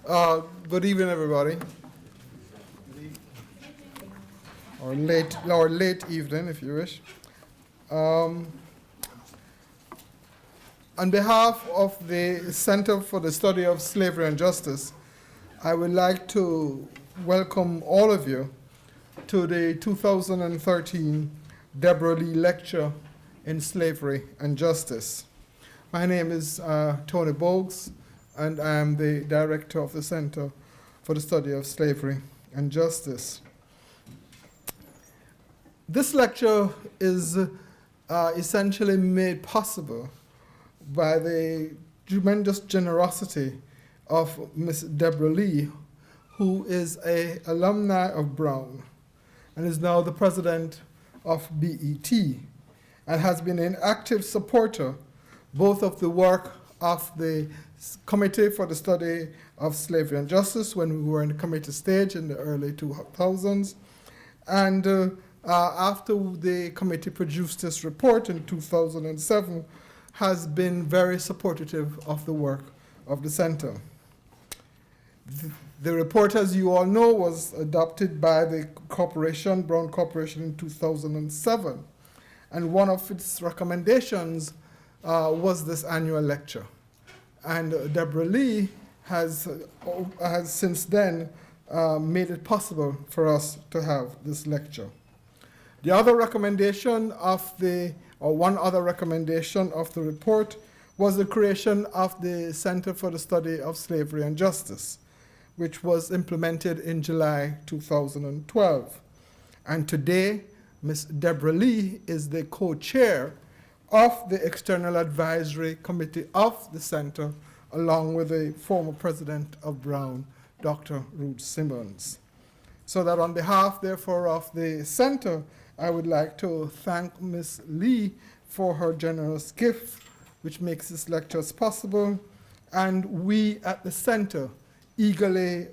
Good evening, everybody. Or late evening, if you wish. On behalf of the Center for the Study of Slavery and Justice, I would like to welcome all of you to the 2013 Debra Lee Lecture in Slavery and Justice. My name is Tony Bogues, and I am the director of the Center for the Study of Slavery and Justice. This lecture is essentially made possible by the tremendous generosity of Miss Debra Lee, who is an alumni of Brown and is now the president of BET, and has been an active supporter both of the work of the Committee for the Study of Slavery and Justice when we were in the committee stage in the early 2000s, and after the committee produced this report in 2007, has been very supportive of the work of the center. The report, as you all know, was adopted by the corporation, Brown Corporation, in 2007. And one of its recommendations was this annual lecture. And Debra Lee has since then made it possible for us to have this lecture. The other recommendation one other recommendation of the report was the creation of the Center for the Study of Slavery and Justice, which was implemented in July 2012. And today, Ms. Debra Lee is the co-chair of the External Advisory Committee of the Center, along with the former president of Brown, Dr. Ruth Simmons. So that on behalf, therefore, of the Center, I would like to thank Ms. Lee for her generous gift, which makes this lecture possible. And we at the Center eagerly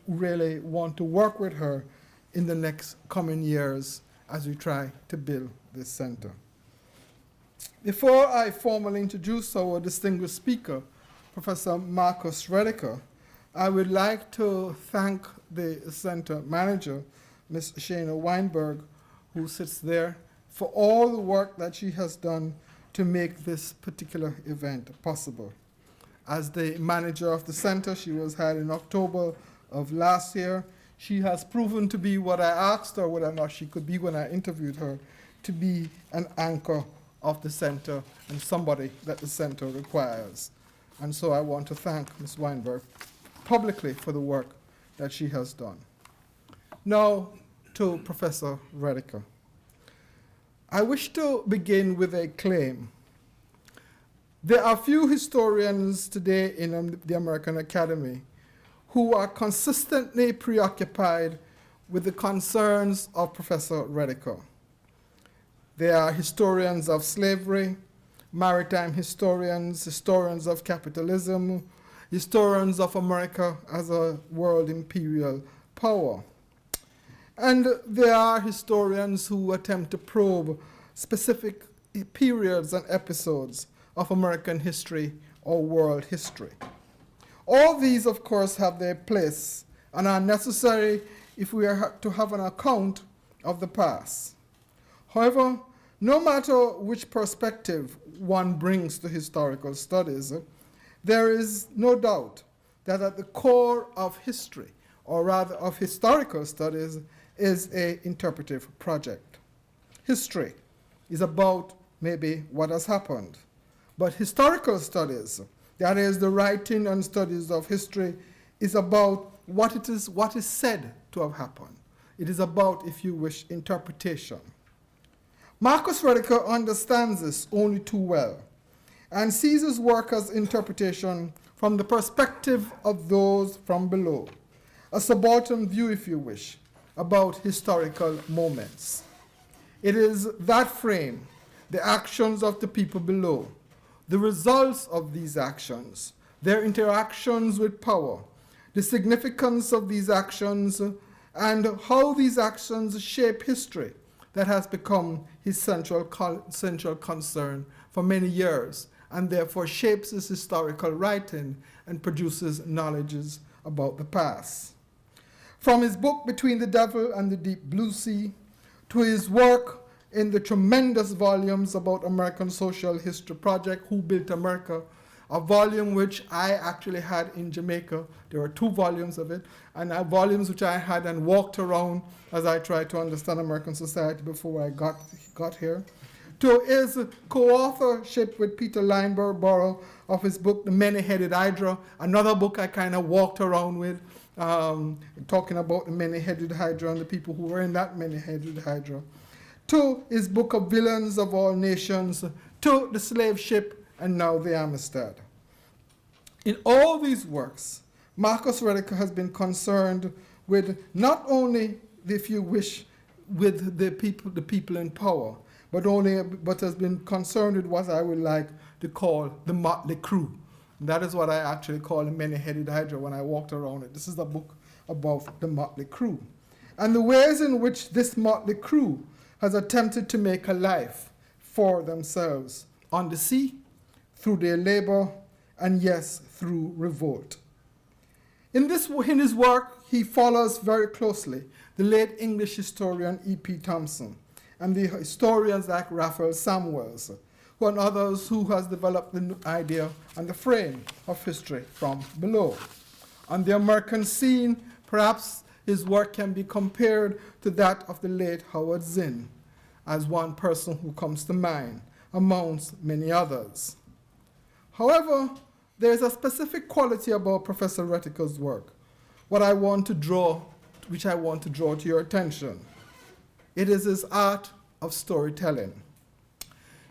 really want to work with her in the next coming years as we try to build this center. Before I formally introduce our distinguished speaker, Professor Marcus Rediker, I would like to thank the center manager, Ms. Shana Weinberg, who sits there, for all the work that she has done to make this particular event possible. As the manager of the center, she was hired in October of last year. She has proven to be what I asked her whether or not she could be when I interviewed her, to be an anchor of the center and somebody that the center requires. And so I want to thank Ms. Weinberg publicly for the work that she has done. Now to Professor Rediker. I wish to begin with a claim. There are few historians today in the American Academy who are consistently preoccupied with the concerns of Professor Rediker. There are historians of slavery, maritime historians, historians of capitalism, historians of America as a world imperial power. And there are historians who attempt to probe specific periods and episodes of American history or world history. All these, of course, have their place and are necessary if we are to have an account of the past. However, no matter which perspective one brings to historical studies, there is no doubt that at the core of history, or rather of historical studies, is an interpretive project. History is about maybe what has happened, but historical studies, that is the writing and studies of history, is about what is said to have happened. It is about, if you wish, interpretation. Marcus Rediker understands this only too well and sees his work as interpretation from the perspective of those from below, a subaltern view, if you wish, about historical moments. It is that frame, the actions of the people below, the results of these actions, their interactions with power, the significance of these actions, and how these actions shape history that has become his central concern for many years and therefore shapes his historical writing and produces knowledges about the past. From his book Between the Devil and the Deep Blue Sea, to his work in the tremendous volumes about American Social History Project, Who Built America, a volume which I actually had in Jamaica. There were 2 volumes of it, and volumes which I had and walked around as I tried to understand American society before I got here. To his co-authorship with Peter Lineborough of his book, The Many-Headed Hydra, another book I kind of walked around with, talking about the many-headed hydra and the people who were in that many-headed hydra. To his book of Villains of All Nations, to The Slave Ship, and now the Amistad. In all these works, Marcus Rediker has been concerned with not only, if you wish, with the people in power, but has been concerned with what I would like to call the motley crew. And that is what I actually call the many-headed hydra when I walked around it. This is a book about the motley crew, and the ways in which this motley crew has attempted to make a life for themselves on the sea, through their labor, and yes, through revolt. In his work, he follows very closely the late English historian E.P. Thompson and the historians like Raphael Samuels, and others who has developed the idea and the frame of history from below. On the American scene, perhaps his work can be compared to that of the late Howard Zinn, as one person who comes to mind, amongst many others. However, there is a specific quality about Professor Rediker's work, which I want to draw to your attention. It is his art of storytelling.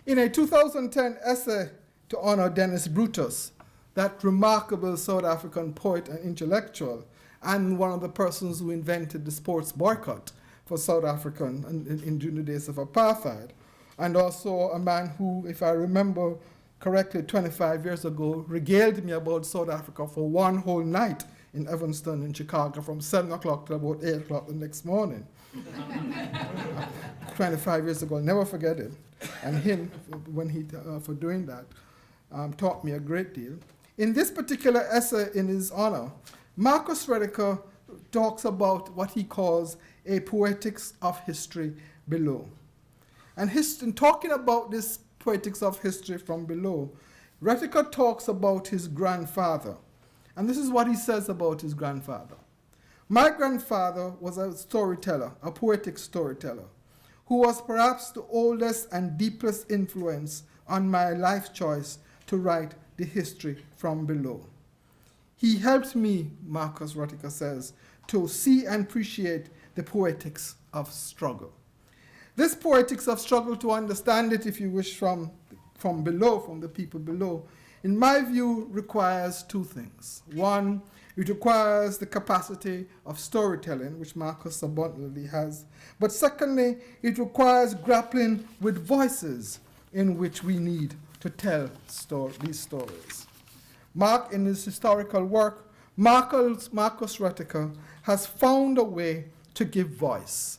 In a 2010 essay to honor Dennis Brutus, that remarkable South African poet and intellectual, and one of the persons who invented the sports boycott for South Africa in the days of apartheid, and also a man who, if I remember correctly, 25 years ago, regaled me about South Africa for one whole night in Evanston in Chicago from 7 o'clock to about 8 o'clock the next morning. 25 years ago, I'll never forget it. And him, when he, for doing that, taught me a great deal. In this particular essay in his honor, Marcus Rediker talks about what he calls a poetics of history below. And in talking about this poetics of history from below, Rediker talks about his grandfather. And this is what he says about his grandfather. My grandfather was a storyteller, a poetic storyteller, who was perhaps the oldest and deepest influence on my life choice to write the history from below. He helped me, Marcus Rediker says, to see and appreciate the poetics of struggle. This poetics of struggle, to understand it, if you wish, from below, from the people below, in my view, requires 2 things. One, it requires the capacity of storytelling, which Marcus abundantly has. But secondly, it requires grappling with voices in which we need to tell these stories. In his historical work, Marcus Rediker has found a way to give voice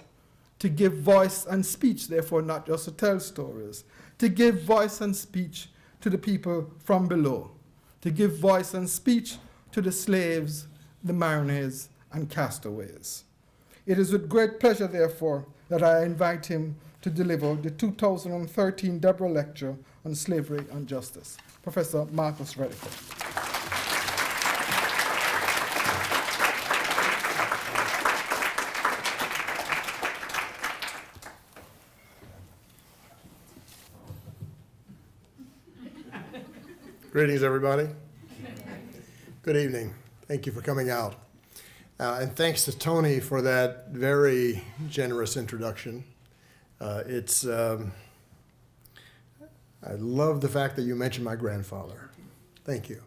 and speech, therefore not just to tell stories, to give voice and speech to the people from below, to give voice and speech to the slaves, the mariners, and castaways. It is with great pleasure, therefore, that I invite him to deliver the 2013 Debra Lecture on Slavery and Justice. Professor Marcus Rediker. Greetings, everybody. Good evening. Thank you for coming out. And thanks to Tony for that very generous introduction. I love the fact that you mentioned my grandfather. Thank you.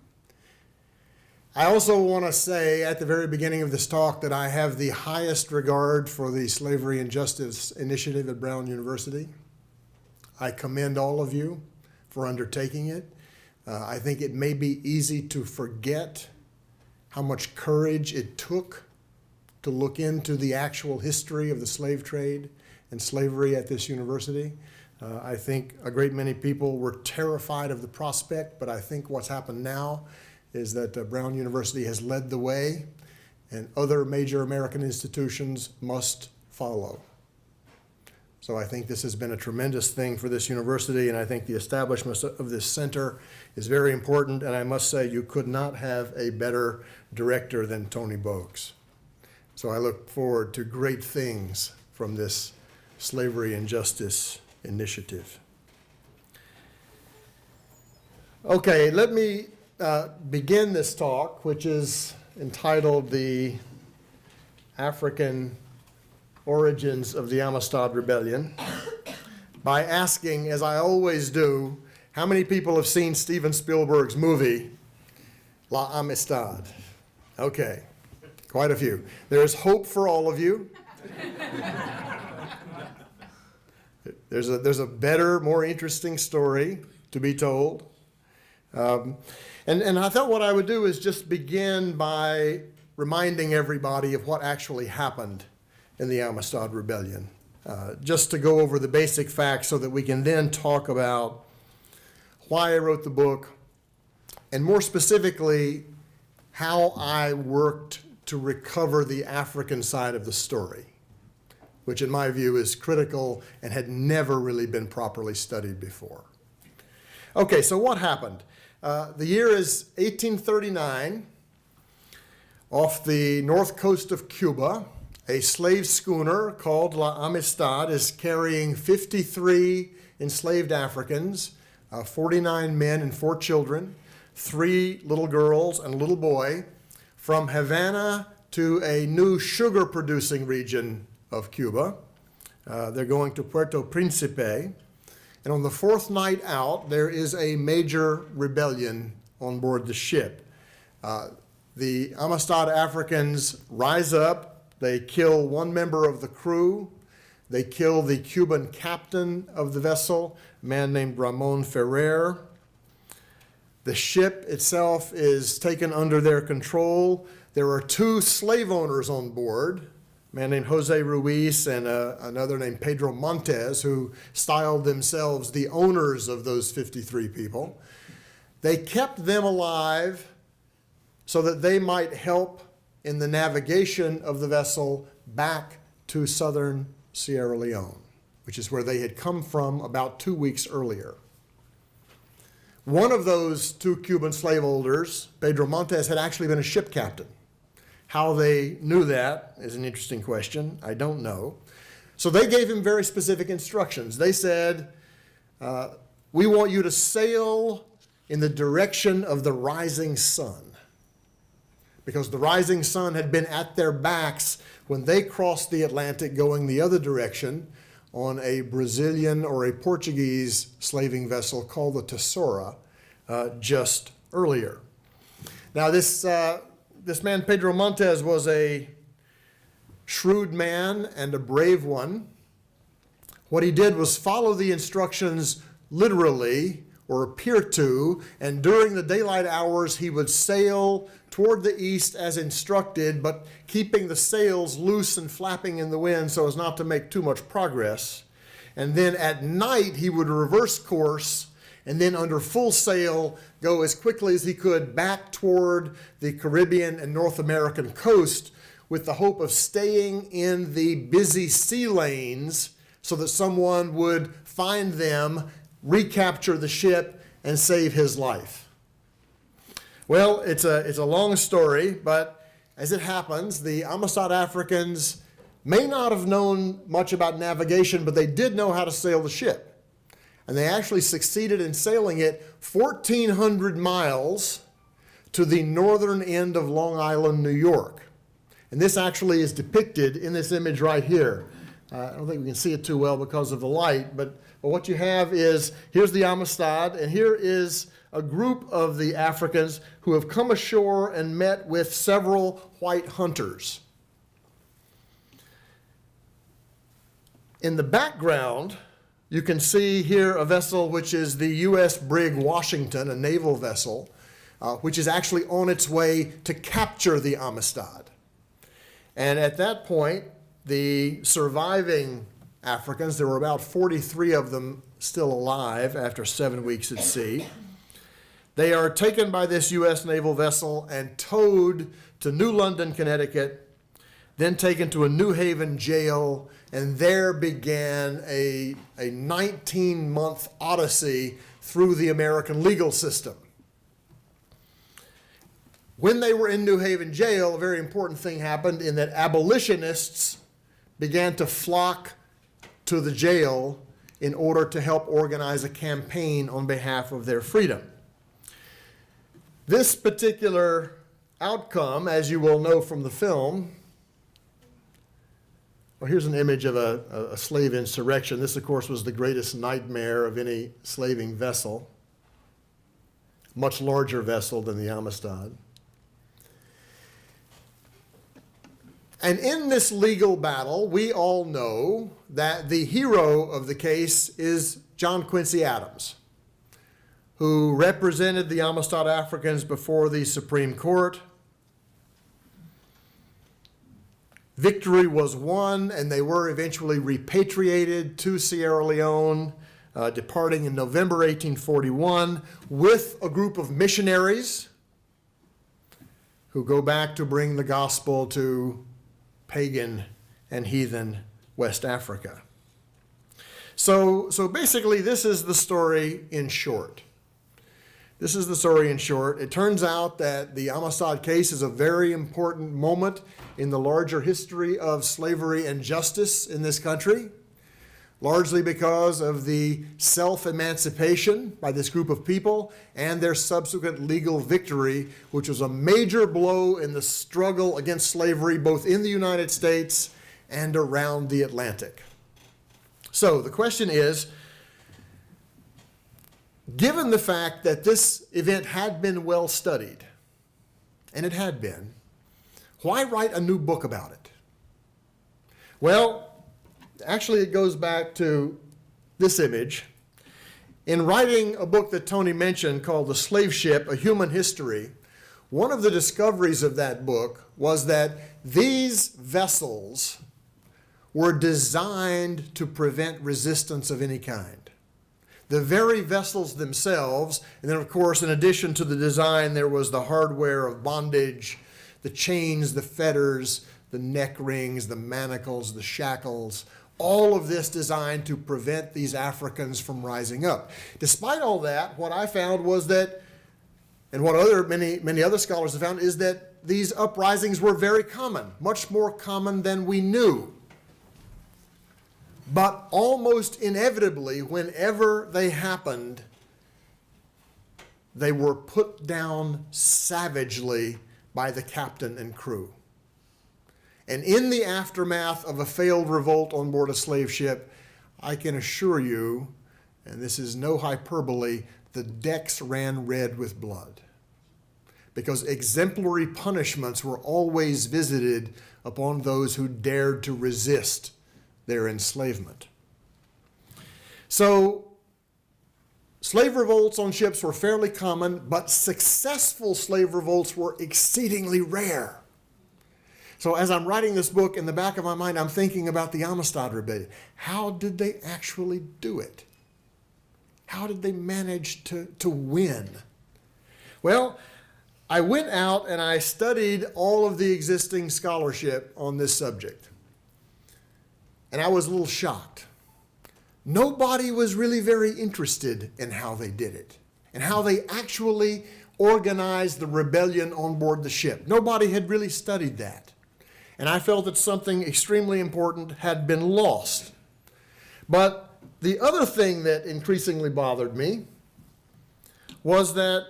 I also want to say at the very beginning of this talk that I have the highest regard for the Slavery and Justice Initiative at Brown University. I commend all of you for undertaking it. I think it may be easy to forget how much courage it took to look into the actual history of the slave trade and slavery at this university. I think a great many people were terrified of the prospect, but I think what's happened now is that Brown University has led the way, and other major American institutions must follow. So I think this has been a tremendous thing for this university, and I think the establishment of this center is very important, and I must say you could not have a better director than Tony Bogues. So I look forward to great things from this Slavery and Justice initiative. Okay, let me begin this talk, which is entitled The African Origins of the Amistad Rebellion, by asking, as I always do, how many people have seen Steven Spielberg's movie, La Amistad? Okay, quite a few. There's hope for all of you. There's a better, more interesting story to be told. And I thought what I would do is just begin by reminding everybody of what actually happened in the Amistad Rebellion, just to go over the basic facts so that we can then talk about why I wrote the book, and more specifically, how I worked to recover the African side of the story, which in my view is critical and had never really been properly studied before. Okay, so what happened? The year is 1839. Off the north coast of Cuba, a slave schooner called La Amistad is carrying 53 enslaved Africans, 49 men and 4 children, 3 little girls and a little boy, from Havana to a new sugar-producing region of Cuba. They're going to Puerto Principe. And on the 4th night out, there is a major rebellion on board the ship. The Amistad Africans rise up. They kill 1 member of the crew. They kill the Cuban captain of the vessel, a man named Ramon Ferrer. The ship itself is taken under their control. There are 2 slave owners on board, a man named Jose Ruiz and another named Pedro Montes, who styled themselves the owners of those 53 people. They kept them alive so that they might help in the navigation of the vessel back to southern Sierra Leone, which is where they had come from about 2 weeks earlier. One of those 2 Cuban slaveholders, Pedro Montes, had actually been a ship captain. How they knew that is an interesting question. I don't know. So they gave him very specific instructions. They said, we want you to sail in the direction of the rising sun, because the rising sun had been at their backs when they crossed the Atlantic going the other direction on a Brazilian or a Portuguese slaving vessel called the Tesoura just earlier. Now this man, Pedro Montes, was a shrewd man and a brave one. What he did was follow the instructions literally, or appear to, and during the daylight hours he would sail toward the east as instructed, but keeping the sails loose and flapping in the wind so as not to make too much progress. And then at night he would reverse course and then under full sail go as quickly as he could back toward the Caribbean and North American coast, with the hope of staying in the busy sea lanes so that someone would find them, recapture the ship, and save his life. Well, it's a long story, but as it happens, the Amistad Africans may not have known much about navigation, but they did know how to sail the ship. And they actually succeeded in sailing it 1,400 miles to the northern end of Long Island, New York. And this actually is depicted in this image right here. I don't think we can see it too well because of the light, but what you have is, here's the Amistad, and here is a group of the Africans who have come ashore and met with several white hunters. In the background, you can see here a vessel which is the U.S. brig Washington, a naval vessel, which is actually on its way to capture the Amistad. And at that point, the surviving Africans, there were about 43 of them still alive after 7 weeks at sea. They are taken by this U.S. naval vessel and towed to New London, Connecticut, then taken to a New Haven jail, and there began a 19-month odyssey through the American legal system. When they were in New Haven jail, a very important thing happened in that abolitionists began to flock to the jail in order to help organize a campaign on behalf of their freedom. This particular outcome, as you will know from the film, well, here's an image of a slave insurrection. This, of course, was the greatest nightmare of any slaving vessel, much larger vessel than the Amistad. And in this legal battle, we all know that the hero of the case is John Quincy Adams, who represented the Amistad Africans before the Supreme Court. Victory was won, and they were eventually repatriated to Sierra Leone, departing in November 1841 with a group of missionaries who go back to bring the gospel to pagan and heathen West Africa. So basically, this is the story in short. This is the story in short. It turns out that the Amistad case is a very important moment in the larger history of slavery and justice in this country, largely because of the self-emancipation by this group of people and their subsequent legal victory, which was a major blow in the struggle against slavery both in the United States and around the Atlantic. So the question is, given the fact that this event had been well studied, and it had been, why write a new book about it? Well, actually it goes back to this image. In writing a book that Tony mentioned called The Slave Ship, A Human History, one of the discoveries of that book was that these vessels were designed to prevent resistance of any kind. The very vessels themselves, and then of course in addition to the design there was the hardware of bondage, the chains, the fetters, the neck rings, the manacles, the shackles, all of this designed to prevent these Africans from rising up. Despite all that, what I found was that, and what many other scholars have found, is that these uprisings were very common, much more common than we knew. But almost inevitably, whenever they happened, they were put down savagely by the captain and crew. And in the aftermath of a failed revolt on board a slave ship, I can assure you, and this is no hyperbole, the decks ran red with blood. Because exemplary punishments were always visited upon those who dared to resist their enslavement. So, slave revolts on ships were fairly common, but successful slave revolts were exceedingly rare. So as I'm writing this book, in the back of my mind, I'm thinking about the Amistad Rebellion. How did they actually do it? How did they manage to win? Well, I went out and I studied all of the existing scholarship on this subject. And I was a little shocked. Nobody was really very interested in how they did it and how they actually organized the rebellion on board the ship. Nobody had really studied that. And I felt that something extremely important had been lost. But the other thing that increasingly bothered me was that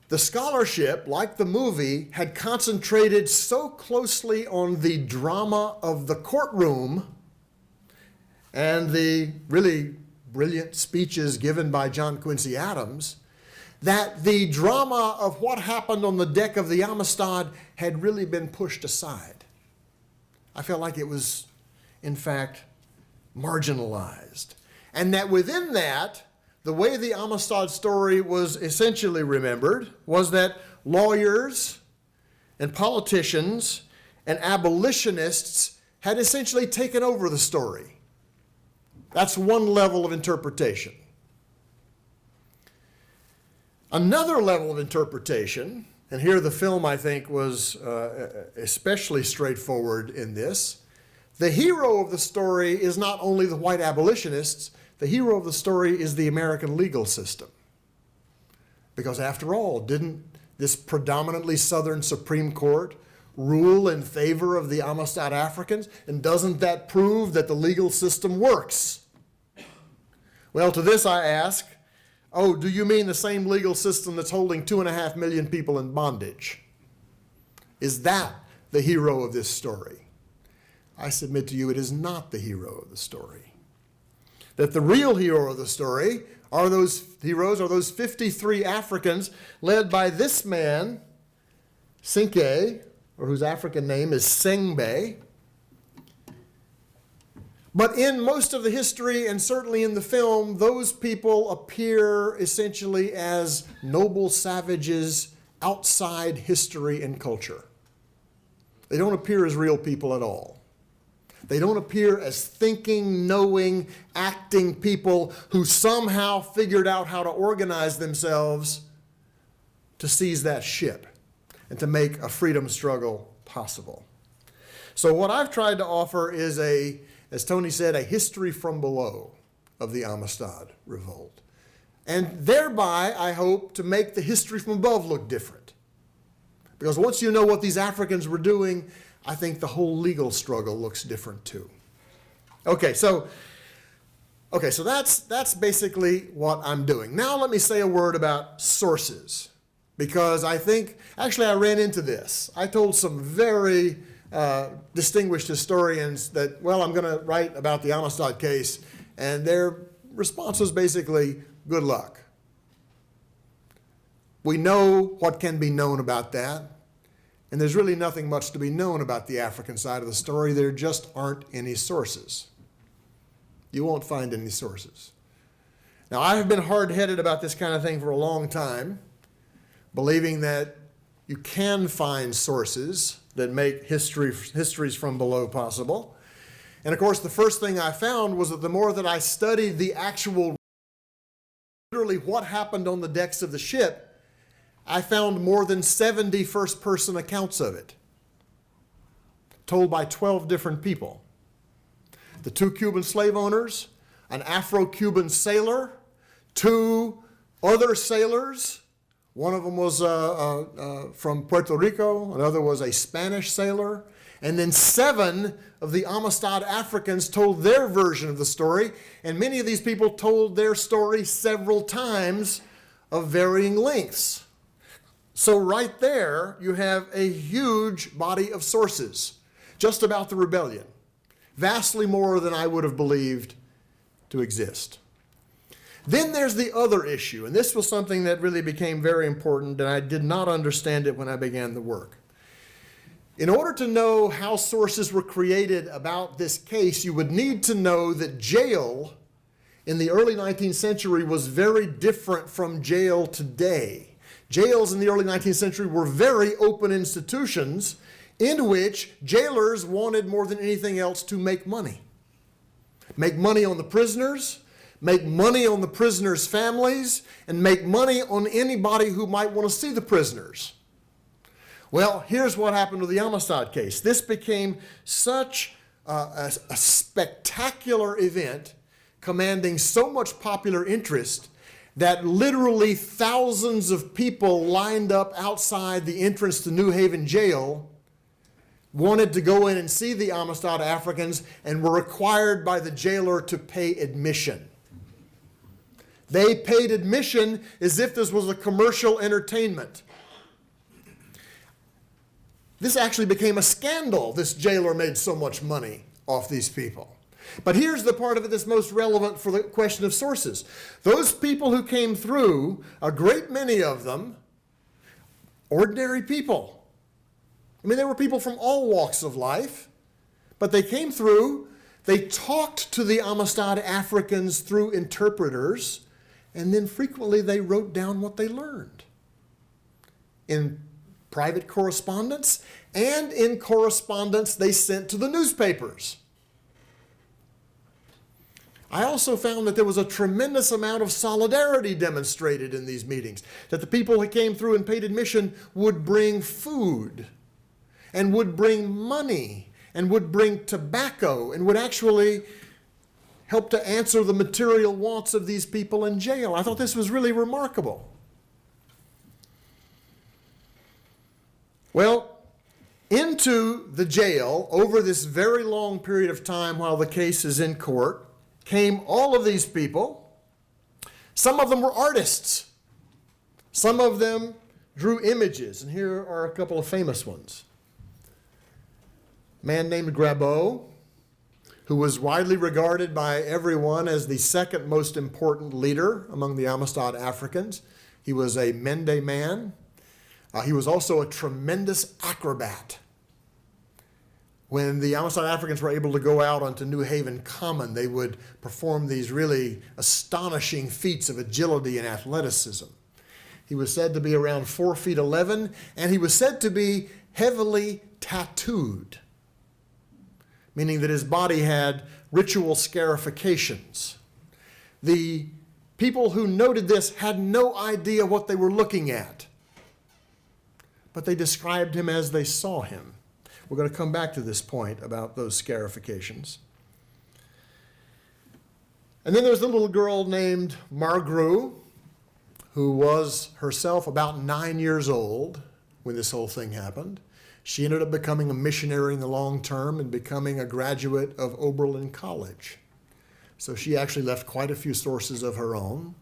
the scholarship, like the movie, had concentrated so closely on the drama of the courtroom and the really brilliant speeches given by John Quincy Adams, that the drama of what happened on the deck of the Amistad had really been pushed aside. I felt like it was, in fact, marginalized. And that within that, the way the Amistad story was essentially remembered was that lawyers and politicians and abolitionists had essentially taken over the story. That's one level of interpretation. Another level of interpretation, and here the film, I think, was especially straightforward in this. The hero of the story is not only the white abolitionists, the hero of the story is the American legal system. Because after all, didn't this predominantly Southern Supreme Court rule in favor of the Amistad Africans? And doesn't that prove that the legal system works? Well, to this I ask, oh, do you mean the same legal system that's holding 2.5 million people in bondage? Is that the hero of this story? I submit to you it is not the hero of the story. That the real hero of the story are those 53 Africans led by this man, Sinka, or whose African name is Sengbe. But in most of the history, and certainly in the film, those people appear essentially as noble savages outside history and culture. They don't appear as real people at all. They don't appear as thinking, knowing, acting people who somehow figured out how to organize themselves to seize that ship and to make a freedom struggle possible. So what I've tried to offer is as Tony said, a history from below of the Amistad Revolt. And thereby, I hope to make the history from above look different. Because once you know what these Africans were doing, I think the whole legal struggle looks different too. Okay, so that's basically what I'm doing. Now let me say a word about sources. Because I think, actually I ran into this. I told some very distinguished historians that, well, I'm going to write about the Amistad case, and their response was basically, good luck. We know what can be known about that, and there's really nothing much to be known about the African side of the story. There just aren't any sources. You won't find any sources. Now, I have been hard-headed about this kind of thing for a long time, believing that you can find sources that make histories from below possible. And of course, the first thing I found was that the more that I studied the actual, literally what happened on the decks of the ship, I found more than 70 first-person accounts of it, told by 12 different people. The 2 Cuban slave owners, an Afro-Cuban sailor, 2 other sailors. One of them was from Puerto Rico, another was a Spanish sailor, and then 7 of the Amistad Africans told their version of the story, and many of these people told their story several times of varying lengths. So right there, you have a huge body of sources just about the rebellion, vastly more than I would have believed to exist. Then there's the other issue, and this was something that really became very important, and I did not understand it when I began the work. In order to know how sources were created about this case, you would need to know that jail in the early 19th century was very different from jail today. Jails in the early 19th century were very open institutions in which jailers wanted more than anything else to make money. Make money on the prisoners, make money on the prisoners' families, and make money on anybody who might want to see the prisoners. Well, here's what happened with the Amistad case. This became such a spectacular event, commanding so much popular interest, that literally thousands of people lined up outside the entrance to New Haven Jail, wanted to go in and see the Amistad Africans, and were required by the jailer to pay admission. They paid admission as if this was a commercial entertainment. This actually became a scandal. This jailer made so much money off these people. But here's the part of it that's most relevant for the question of sources. Those people who came through, a great many of them, ordinary people. I mean, there were people from all walks of life, but they came through, they talked to the Amistad Africans through interpreters, and then frequently they wrote down what they learned in private correspondence, and in correspondence they sent to the newspapers. I also found that there was a tremendous amount of solidarity demonstrated in these meetings, that the people who came through and paid admission would bring food and would bring money and would bring tobacco and would actually help to answer the material wants of these people in jail. I thought this was really remarkable. Well, into the jail over this very long period of time while the case is in court came all of these people. Some of them were artists. Some of them drew images, and here are a couple of famous ones. A man named Grabot, who was widely regarded by everyone as the second most important leader among the Amistad Africans. He was a Mende man. He was also a tremendous acrobat. When the Amistad Africans were able to go out onto New Haven Common, they would perform these really astonishing feats of agility and athleticism. He was said to be around 4 feet 11, and he was said to be heavily tattooed, meaning that his body had ritual scarifications. The people who noted this had no idea what they were looking at, but they described him as they saw him. We're going to come back to this point about those scarifications. And then there's a little girl named Margru, who was herself about 9 years old when this whole thing happened. She ended up becoming a missionary in the long term and becoming a graduate of Oberlin College. So she actually left quite a few sources of her own.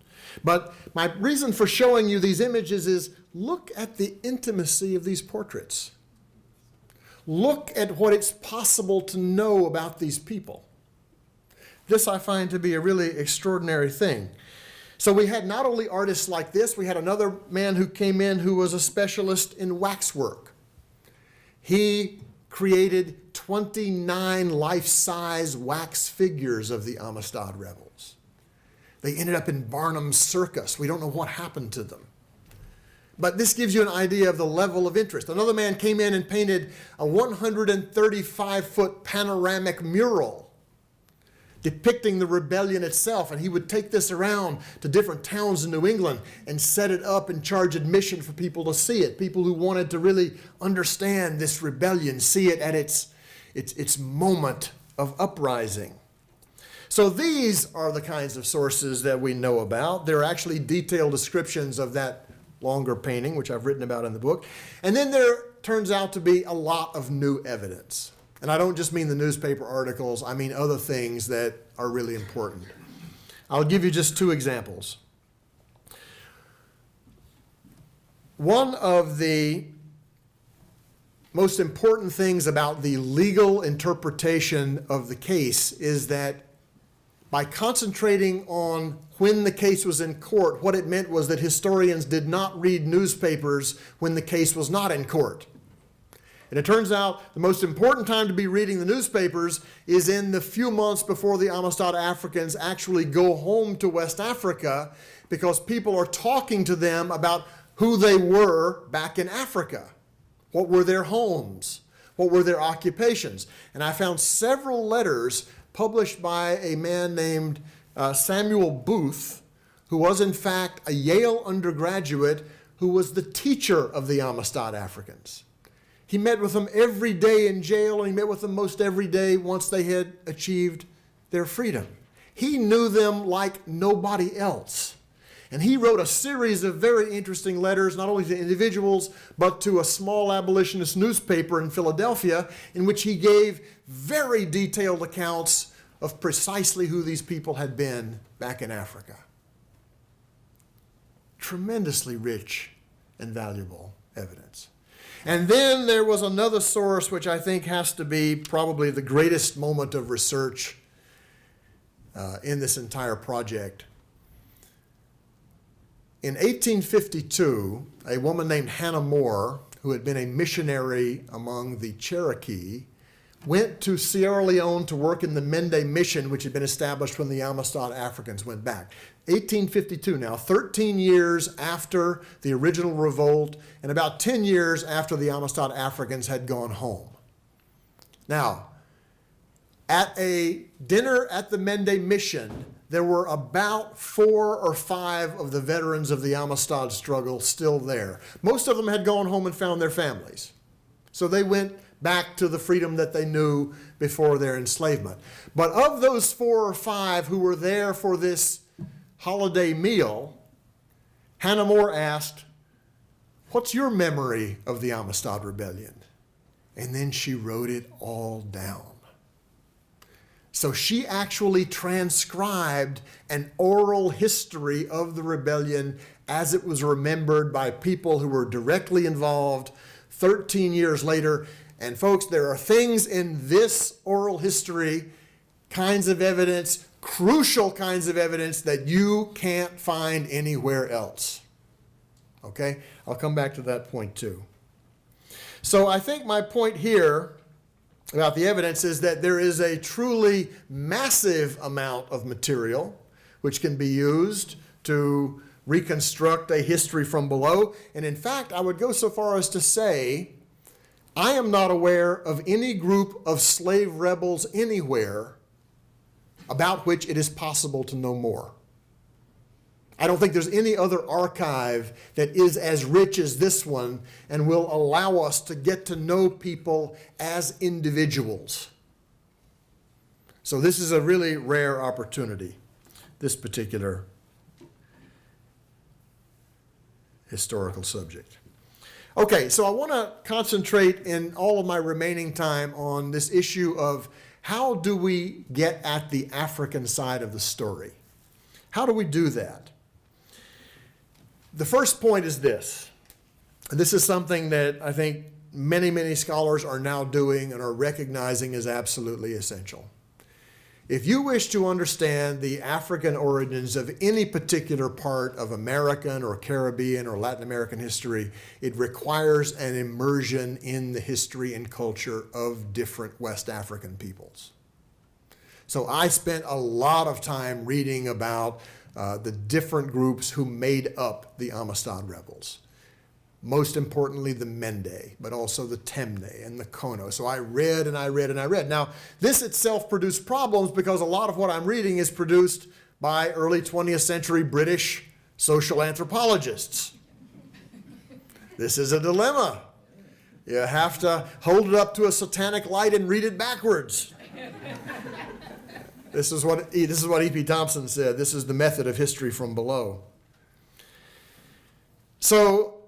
But my reason for showing you these images is look at the intimacy of these portraits. Look at what it's possible to know about these people. This I find to be a really extraordinary thing. So we had not only artists like this, we had another man who came in who was a specialist in waxwork. He created 29 life-size wax figures of the Amistad rebels. They ended up in Barnum's Circus. We don't know what happened to them. But this gives you an idea of the level of interest. Another man came in and painted a 135-foot panoramic mural depicting the rebellion itself, and he would take this around to different towns in New England and set it up and charge admission for people to see it, people who wanted to really understand this rebellion, see it at its moment of uprising. So these are the kinds of sources that we know about. There are actually detailed descriptions of that longer painting, which I've written about in the book. And then there turns out to be a lot of new evidence. And I don't just mean the newspaper articles, I mean other things that are really important. I'll give you just two examples. One of the most important things about the legal interpretation of the case is that by concentrating on when the case was in court, what it meant was that historians did not read newspapers when the case was not in court. And it turns out the most important time to be reading the newspapers is in the few months before the Amistad Africans actually go home to West Africa, because people are talking to them about who they were back in Africa. What were their homes? What were their occupations? And I found several letters published by a man named Samuel Booth, who was in fact a Yale undergraduate who was the teacher of the Amistad Africans. He met with them every day in jail, and he met with them most every day once they had achieved their freedom. He knew them like nobody else. And he wrote a series of very interesting letters, not only to individuals, but to a small abolitionist newspaper in Philadelphia, in which he gave very detailed accounts of precisely who these people had been back in Africa. Tremendously rich and valuable evidence. And then there was another source which I think has to be probably the greatest moment of research in this entire project. In 1852, a woman named Hannah More, who had been a missionary among the Cherokee, went to Sierra Leone to work in the Mende mission, which had been established when the Amistad Africans went back. 1852 now, 13 years after the original revolt and about 10 years after the Amistad Africans had gone home. Now, At a dinner at the Mende mission, there were about 4 or 5 of the veterans of the Amistad struggle still there. Most of them had gone home and found their families. So they went back to the freedom that they knew before their enslavement. But of those 4 or 5 who were there for this holiday meal, Hannah More asked, "What's your memory of the Amistad Rebellion?" And then she wrote it all down. So she actually transcribed an oral history of the rebellion as it was remembered by people who were directly involved 13 years later. And folks, there are things in this oral history, kinds of evidence, crucial kinds of evidence that you can't find anywhere else. Okay? I'll come back to that point too. So I think my point here about the evidence is that there is a truly massive amount of material which can be used to reconstruct a history from below. And in fact, I would go so far as to say, I am not aware of any group of slave rebels anywhere about which it is possible to know more. I don't think there's any other archive that is as rich as this one and will allow us to get to know people as individuals. So this is a really rare opportunity, this particular historical subject. Okay, so I want to concentrate in all of my remaining time on this issue of how do we get at the African side of the story? How do we do that? The first point is this. This is something that I think many, many scholars are now doing and are recognizing as absolutely essential. If you wish to understand the African origins of any particular part of American or Caribbean or Latin American history, it requires an immersion in the history and culture of different West African peoples. So I spent a lot of time reading about the different groups who made up the Amistad rebels. Most importantly, the Mende, but also the Temne and the Kono. So I read and I read and I read. Now, this itself produced problems because a lot of what I'm reading is produced by early 20th century British social anthropologists. This is a dilemma. You have to hold it up to a satanic light and read it backwards. This is what E.P. Thompson said. This is the method of history from below. So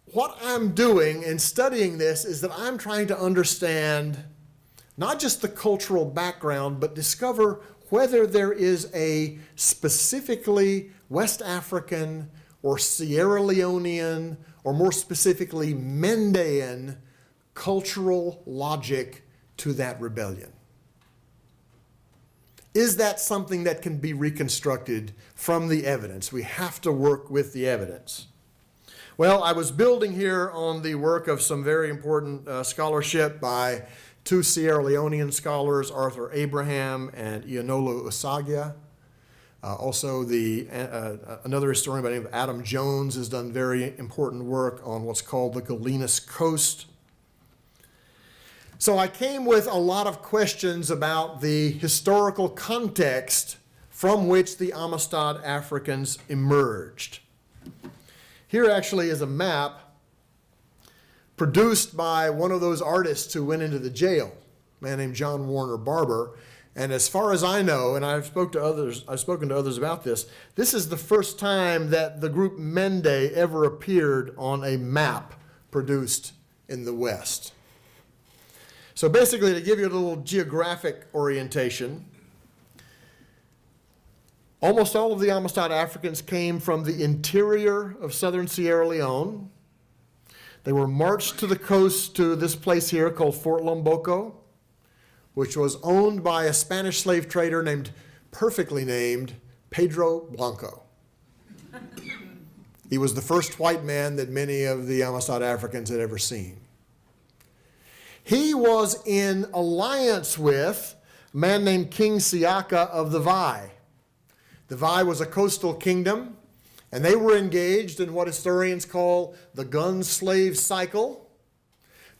what I'm doing in studying this is that I'm trying to understand not just the cultural background, but discover whether there is a specifically West African or Sierra Leonean, or more specifically Mendean cultural logic to that rebellion. Is that something that can be reconstructed from the evidence? We have to work with the evidence. Well, I was building here on the work of some very important scholarship by 2 Sierra Leonean scholars, Arthur Abraham and Ionolu Usagia. Also, another historian by the name of Adam Jones has done very important work on what's called the Galenas Coast. So I came with a lot of questions about the historical context from which the Amistad Africans emerged. Here actually is a map produced by one of those artists who went into the jail, a man named John Warner Barber. And as far as I know, and I've spoken to others about this, this is the first time that the group Mende ever appeared on a map produced in the West. So basically, to give you a little geographic orientation, almost all of the Amistad Africans came from the interior of southern Sierra Leone. They were marched to the coast to this place here called Fort Lomboko, which was owned by a Spanish slave trader perfectly named Pedro Blanco. He was the first white man that many of the Amistad Africans had ever seen. He was in alliance with a man named King Siaka of the Vai. The Vai was a coastal kingdom, and they were engaged in what historians call the gun slave cycle.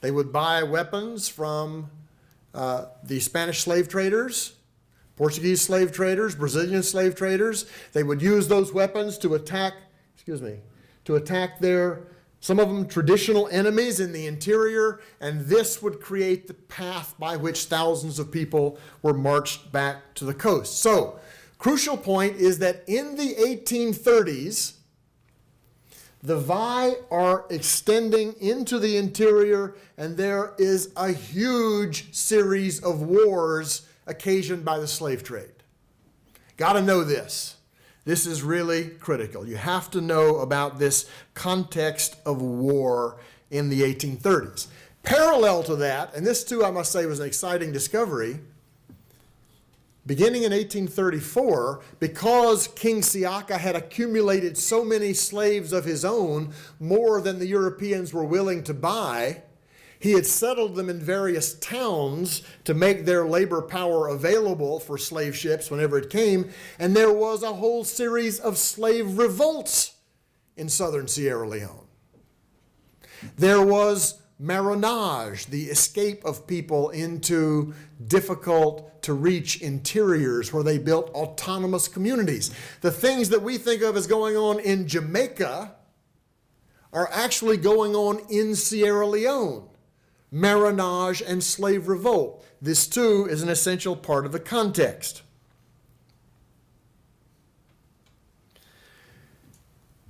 They would buy weapons from the Spanish slave traders, Portuguese slave traders, Brazilian slave traders. They would use those weapons to attack, their, some of them traditional enemies in the interior, and this would create the path by which thousands of people were marched back to the coast. So, crucial point is that in the 1830s, the Vai are extending into the interior, and there is a huge series of wars occasioned by the slave trade. Got to know this. This is really critical. You have to know about this context of war in the 1830s. Parallel to that, and this too I must say was an exciting discovery, beginning in 1834, because King Siaka had accumulated so many slaves of his own, more than the Europeans were willing to buy, he had settled them in various towns to make their labor power available for slave ships whenever it came, and there was a whole series of slave revolts in southern Sierra Leone. There was marronage, the escape of people into difficult to reach interiors where they built autonomous communities. The things that we think of as going on in Jamaica are actually going on in Sierra Leone. Marronage and slave revolt. This too is an essential part of the context.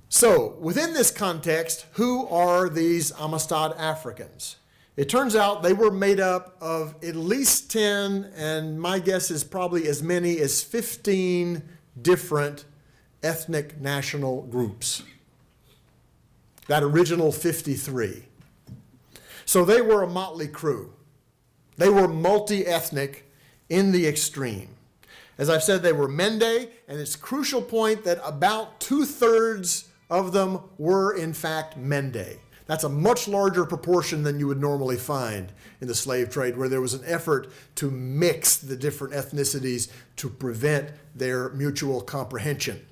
So, within this context, who are these Amistad Africans? It turns out they were made up of at least 10, and my guess is probably as many as 15 different ethnic national groups. That original 53. So they were a motley crew. They were multi-ethnic in the extreme. As I've said, they were Mende, and it's a crucial point that about 2/3 of them were in fact Mende. That's a much larger proportion than you would normally find in the slave trade, where there was an effort to mix the different ethnicities to prevent their mutual comprehension.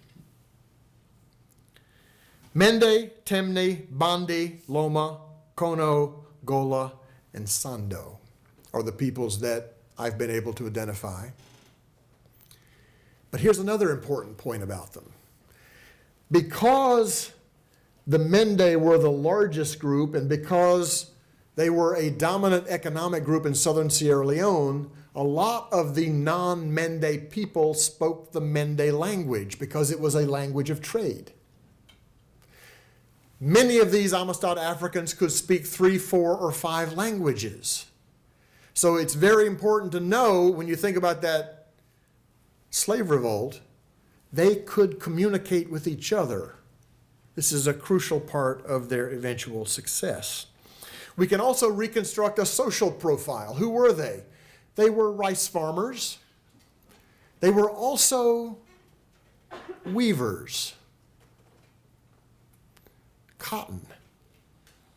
Mende, Temne, Bandi, Loma, Kono, Gola, and Sando are the peoples that I've been able to identify. But here's another important point about them. Because the Mende were the largest group, and because they were a dominant economic group in southern Sierra Leone, a lot of the non-Mende people spoke the Mende language because it was a language of trade. Many of these Amistad Africans could speak 3, 4, or 5 languages. So it's very important to know, when you think about that slave revolt, they could communicate with each other. This is a crucial part of their eventual success. We can also reconstruct a social profile. Who were they? They were rice farmers. They were also weavers. Cotton.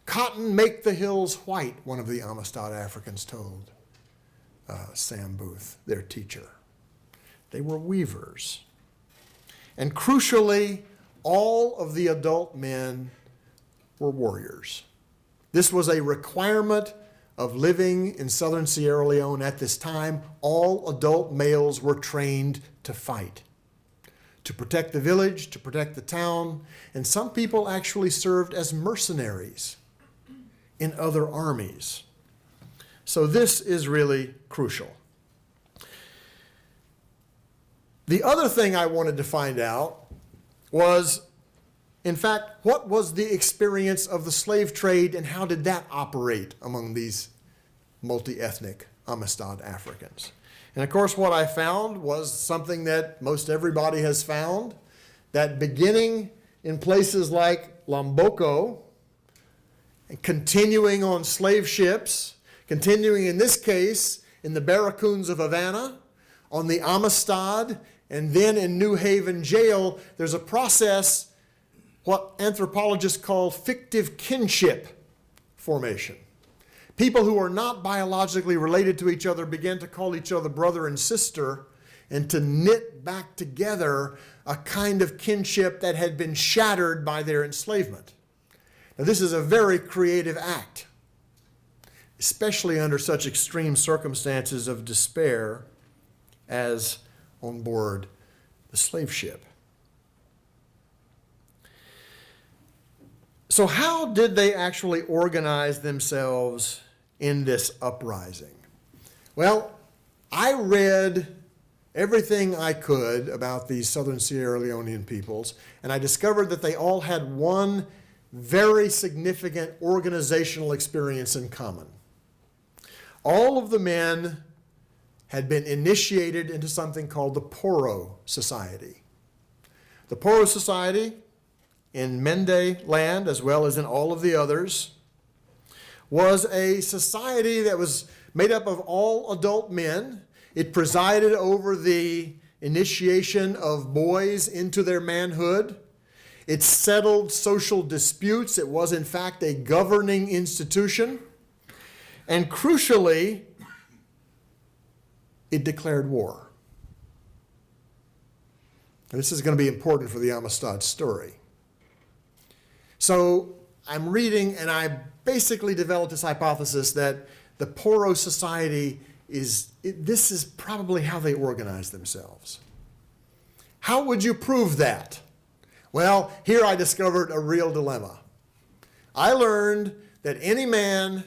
Cotton make the hills white, one of the Amistad Africans told Sam Booth, their teacher. They were weavers. And crucially, all of the adult men were warriors. This was a requirement of living in southern Sierra Leone at this time. All adult males were trained to fight, to protect the village, to protect the town, and some people actually served as mercenaries in other armies. So this is really crucial. The other thing I wanted to find out was, in fact, what was the experience of the slave trade and how did that operate among these multi-ethnic Amistad Africans? And of course, what I found was something that most everybody has found, that beginning in places like Lomboko, and continuing on slave ships, continuing in this case in the barracoons of Havana, on the Amistad, and then in New Haven jail, there's a process, what anthropologists call fictive kinship formation. People who are not biologically related to each other begin to call each other brother and sister, and to knit back together a kind of kinship that had been shattered by their enslavement. Now, this is a very creative act. especially under such extreme circumstances of despair as on board the slave ship. So how did they actually organize themselves in this uprising? Well, I read everything I could about these southern Sierra Leonean peoples, and I discovered that they all had one very significant organizational experience in common. All of the men had been initiated into something called the Poro Society. The Poro Society, in Mende land as well as in all of the others, was a society that was made up of all adult men. It presided over the initiation of boys into their manhood. It settled social disputes. It was, in fact, a governing institution. And crucially, it declared war. And this is going to be important for the Amistad story. So I'm reading, and I basically developed this hypothesis that the Poro Society this is probably how they organize themselves. How would you prove that? Well, here I discovered a real dilemma. I learned that any man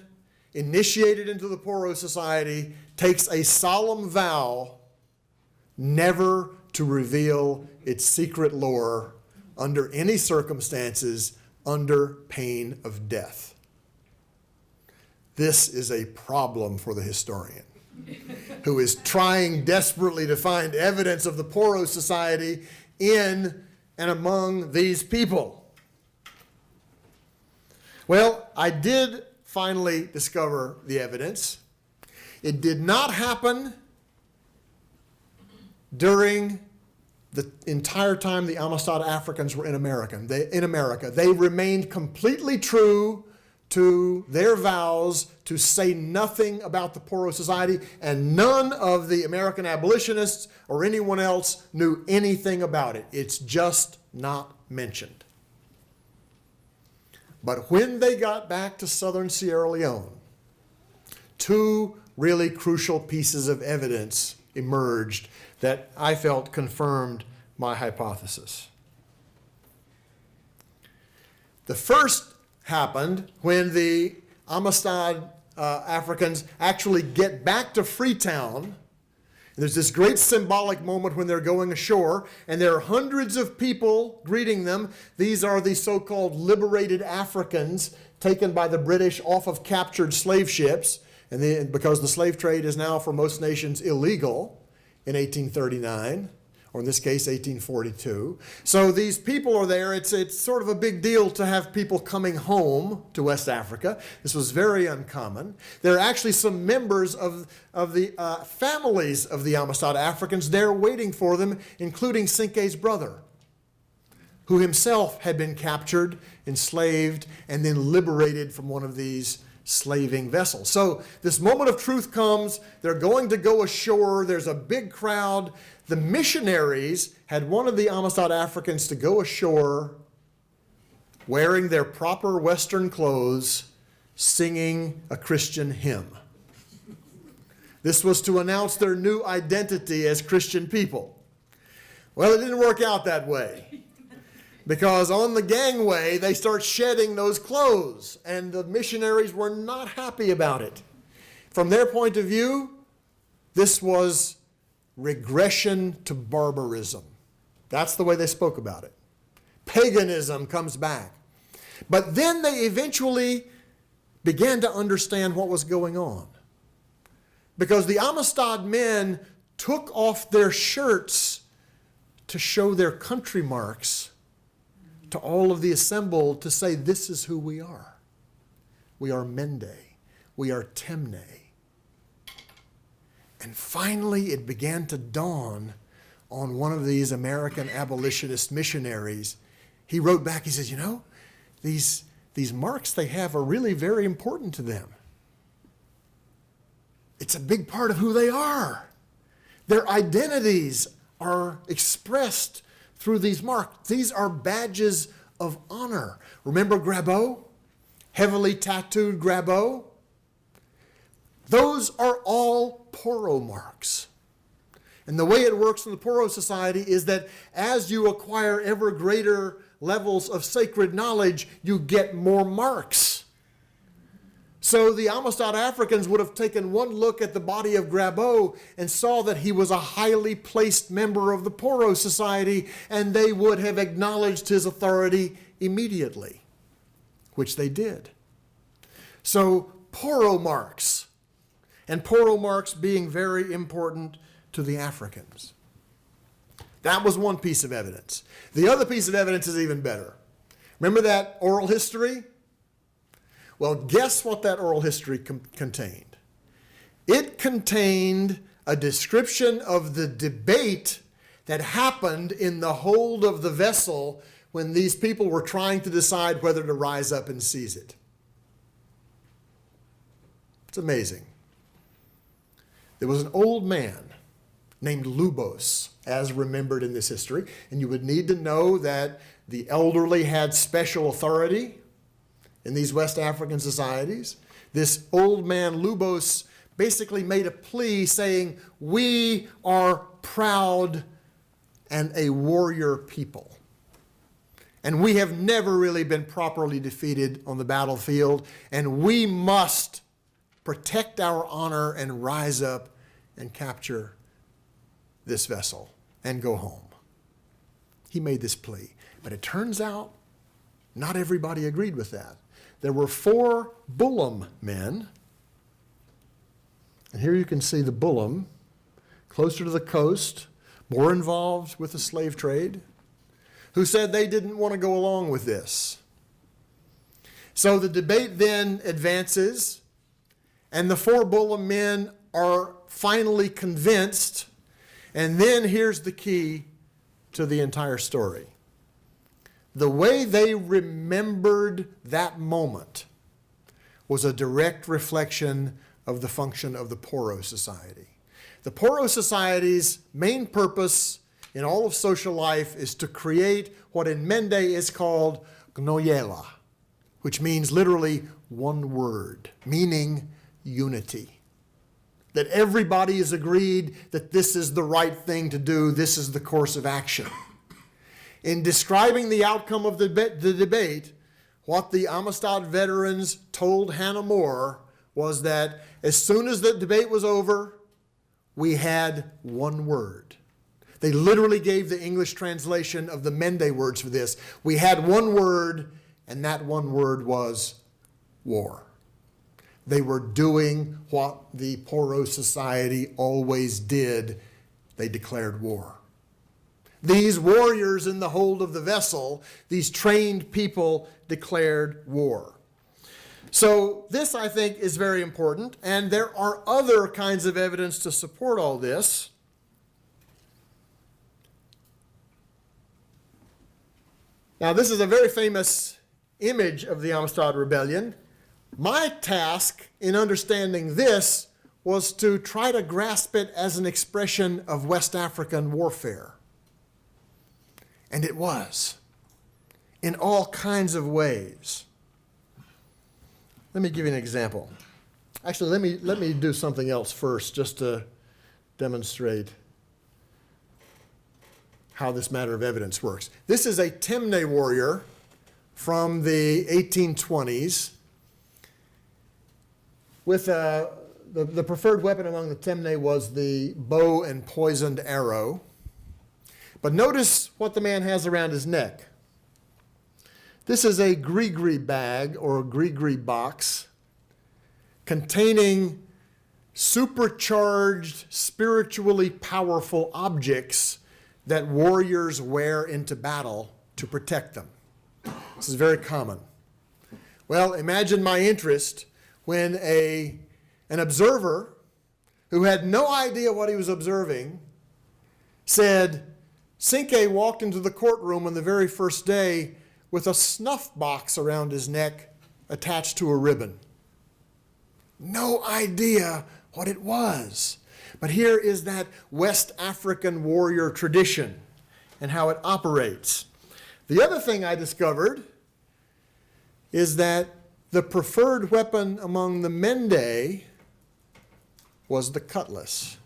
initiated into the Poro Society takes a solemn vow never to reveal its secret lore under any circumstances under pain of death. This is a problem for the historian who is trying desperately to find evidence of the Poro Society in and among these people. Well, I did finally discover the evidence. It did not happen during the entire time the Amistad Africans were in America. They remained completely true to their vows to say nothing about the Poro Society, and none of the American abolitionists or anyone else knew anything about it. It's just not mentioned. But when they got back to southern Sierra Leone, two really crucial pieces of evidence emerged that I felt confirmed my hypothesis. The first happened when the Amistad Africans actually get back to Freetown. There's this great symbolic moment when they're going ashore, and there are hundreds of people greeting them. These are the so-called liberated Africans taken by the British off of captured slave ships, and because the slave trade is now for most nations illegal in 1839. Or in this case, 1842. So these people are there. It's sort of a big deal to have people coming home to West Africa. This was very uncommon. There are actually some members of the families of the Amistad Africans there waiting for them, including Sinka's brother, who himself had been captured, enslaved, and then liberated from one of these slaving vessels. So this moment of truth comes. They're going to go ashore. There's a big crowd. The missionaries had one of the Amistad Africans to go ashore wearing their proper Western clothes, singing a Christian hymn. This was to announce their new identity as Christian people. Well, it didn't work out that way, because on the gangway, they start shedding those clothes, and the missionaries were not happy about it. From their point of view, this was regression to barbarism. That's the way they spoke about it. Paganism comes back. But then they eventually began to understand what was going on, because the Amistad men took off their shirts to show their country marks to all of the assembled, to say, this is who we are. We are Mende. We are Temne. And finally, it began to dawn on one of these American abolitionist missionaries. He wrote back, he says, these marks they have are really very important to them. It's a big part of who they are. Their identities are expressed through these marks. These are badges of honor. Remember Grabot? Heavily tattooed Grabot? Those are all Poro marks. And the way it works in the Poro Society is that as you acquire ever greater levels of sacred knowledge, you get more marks. So the Amistad Africans would have taken one look at the body of Grabo and saw that he was a highly placed member of the Poro Society, and they would have acknowledged his authority immediately, which they did. So Poro marks, and Poro marks being very important to the Africans. That was one piece of evidence. The other piece of evidence is even better. Remember that oral history? Well, guess what that oral history contained? It contained a description of the debate that happened in the hold of the vessel when these people were trying to decide whether to rise up and seize it. It's amazing. There was an old man named Lubos, as remembered in this history, and you would need to know that the elderly had special authority in these West African societies. This old man Lubos basically made a plea saying, "We are proud and a warrior people. And we have never really been properly defeated on the battlefield, and we must protect our honor and rise up and capture this vessel and go home." He made this plea. But it turns out not everybody agreed with that. There were 4 Bullam men, and here you can see the Bullam, closer to the coast, more involved with the slave trade, who said they didn't want to go along with this. So the debate then advances, and the 4 Bullam men are finally convinced, and then here's the key to the entire story. The way they remembered that moment was a direct reflection of the function of the Poro Society. The Poro Society's main purpose in all of social life is to create what in Mende is called Noyola, which means literally one word, meaning unity. That everybody is agreed that this is the right thing to do, this is the course of action. In describing the outcome of the debate, what the Amistad veterans told Hannah More was that as soon as the debate was over, we had one word. They literally gave the English translation of the Mende words for this. We had one word, and that one word was war. They were doing what the Poro Society always did. They declared war. These warriors in the hold of the vessel, these trained people, declared war. So this, I think, is very important, and there are other kinds of evidence to support all this. Now, this is a very famous image of the Amistad Rebellion. My task in understanding this was to try to grasp it as an expression of West African warfare. And it was, in all kinds of ways. Let me give you an example. Actually, let me do something else first, just to demonstrate how this matter of evidence works. This is a Temne warrior from the 1820s. With the preferred weapon among the Temne was the bow and poisoned arrow. But notice what the man has around his neck. This is a gree-gree bag or gree-gree box containing supercharged, spiritually powerful objects that warriors wear into battle to protect them. This is very common. Well, imagine my interest when an observer who had no idea what he was observing said, Sinka walked into the courtroom on the very first day with a snuff box around his neck attached to a ribbon. No idea what it was. But here is that West African warrior tradition and how it operates. The other thing I discovered is that the preferred weapon among the Mende was the cutlass.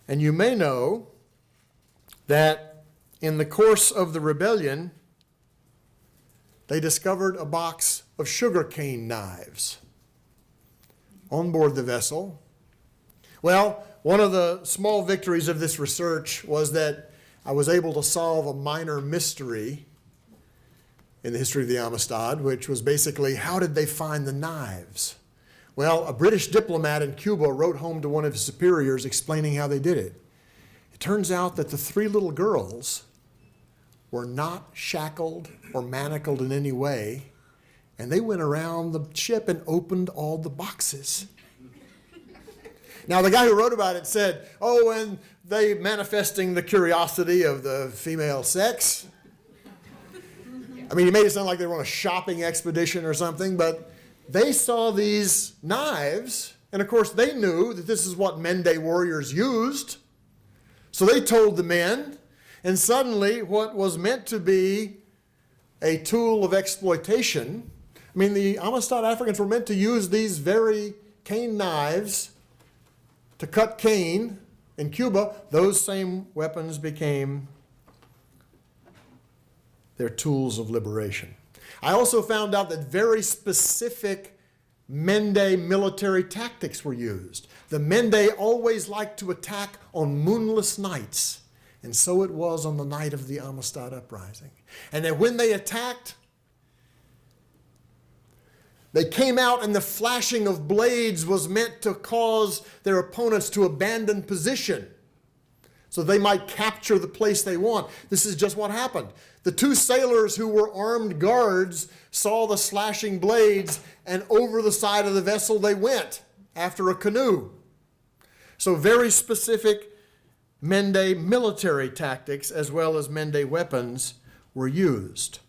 And you may know that in the course of the rebellion, they discovered a box of sugarcane knives on board the vessel. Well, one of the small victories of this research was that I was able to solve a minor mystery in the history of the Amistad, which was basically, how did they find the knives? Well, a British diplomat in Cuba wrote home to one of his superiors explaining how they did it. It turns out that the three little girls were not shackled or manacled in any way, and they went around the ship and opened all the boxes. Now, the guy who wrote about it said, oh, and they manifesting the curiosity of the female sex. I mean, he made it sound like they were on a shopping expedition or something, but they saw these knives, and of course they knew that this is what Mende warriors used. So they told the men, and suddenly what was meant to be a tool of exploitation, I mean, the Amistad Africans were meant to use these very cane knives to cut cane in Cuba. Those same weapons became their tools of liberation. I also found out that very specific Mende military tactics were used. The Mende always liked to attack on moonless nights, and so it was on the night of the Amistad uprising. And that when they attacked, they came out, and the flashing of blades was meant to cause their opponents to abandon position so they might capture the place they want. This is just what happened. The two sailors who were armed guards saw the slashing blades, and over the side of the vessel they went after a canoe. So very specific Mende military tactics as well as Mende weapons were used.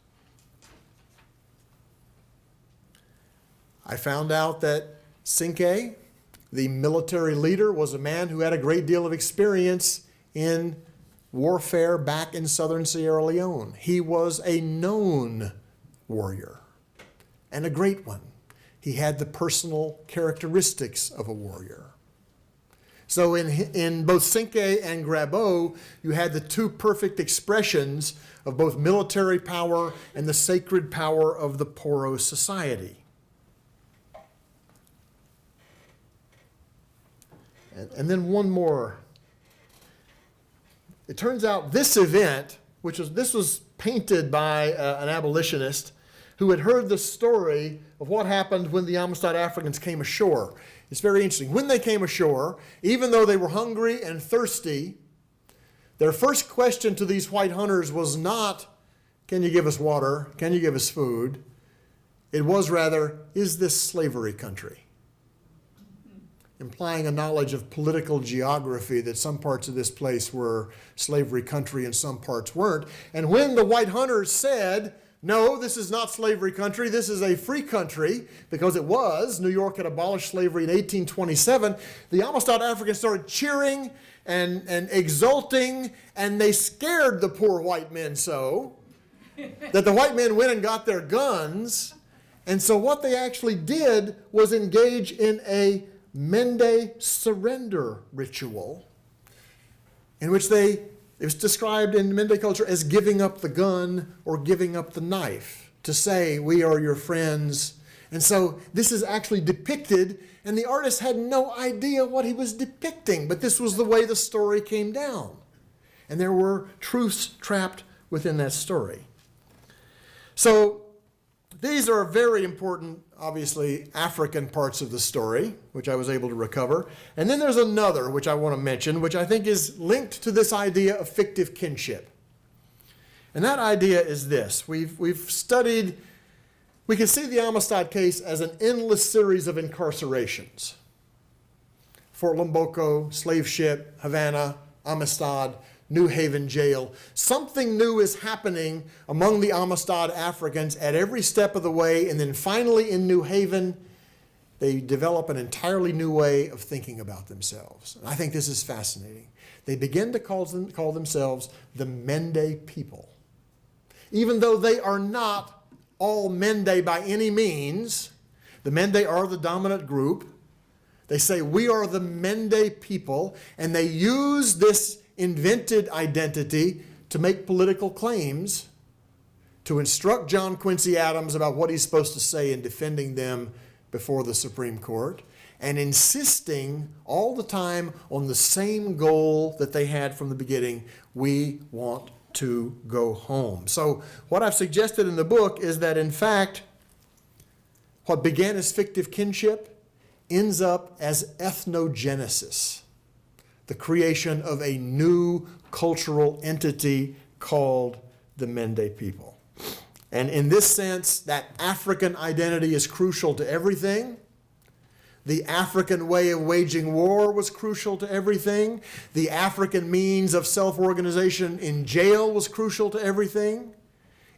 I found out that Sinka, the military leader, was a man who had a great deal of experience in warfare back in southern Sierra Leone. He was a known warrior, and a great one. He had the personal characteristics of a warrior. So in both Sinka and Grabo, you had the two perfect expressions of both military power and the sacred power of the Poro Society. And then one more. It turns out this event, this was painted by an abolitionist who had heard the story of what happened when the Amistad Africans came ashore. It's very interesting. When they came ashore, even though they were hungry and thirsty, their first question to these white hunters was not, can you give us water? Can you give us food? It was rather, is this slavery country? Implying a knowledge of political geography, that some parts of this place were slavery country and some parts weren't. And when the white hunters said, no, this is not slavery country, this is a free country, because it was, New York had abolished slavery in 1827, the Amistad Africans started cheering and exulting, and they scared the poor white men so that the white men went and got their guns. And so what they actually did was engage in a Mende surrender ritual, in which it was described in Mende culture as giving up the gun or giving up the knife, to say, we are your friends. And so this is actually depicted, and the artist had no idea what he was depicting, but this was the way the story came down. And there were truths trapped within that story. So these are very important, obviously, African parts of the story, which I was able to recover. And then there's another, which I want to mention, which I think is linked to this idea of fictive kinship. And that idea is this. We've studied, we can see the Amistad case as an endless series of incarcerations. Fort Lomboko, slave ship, Havana, Amistad, New Haven jail. Something new is happening among the Amistad Africans at every step of the way, and then finally in New Haven, they develop an entirely new way of thinking about themselves. And I think this is fascinating. They begin to call themselves the Mende People. Even though they are not all Mende by any means, the Mende are the dominant group, They say, we are the Mende people, and they use this invented identity to make political claims, to instruct John Quincy Adams about what he's supposed to say in defending them before the Supreme Court, and insisting all the time on the same goal that they had from the beginning: we want to go home. So what I've suggested in the book is that, in fact, what began as fictive kinship ends up as ethnogenesis, the creation of a new cultural entity called the Mende people. And in this sense, that African identity is crucial to everything. The African way of waging war was crucial to everything. The African means of self-organization in jail was crucial to everything,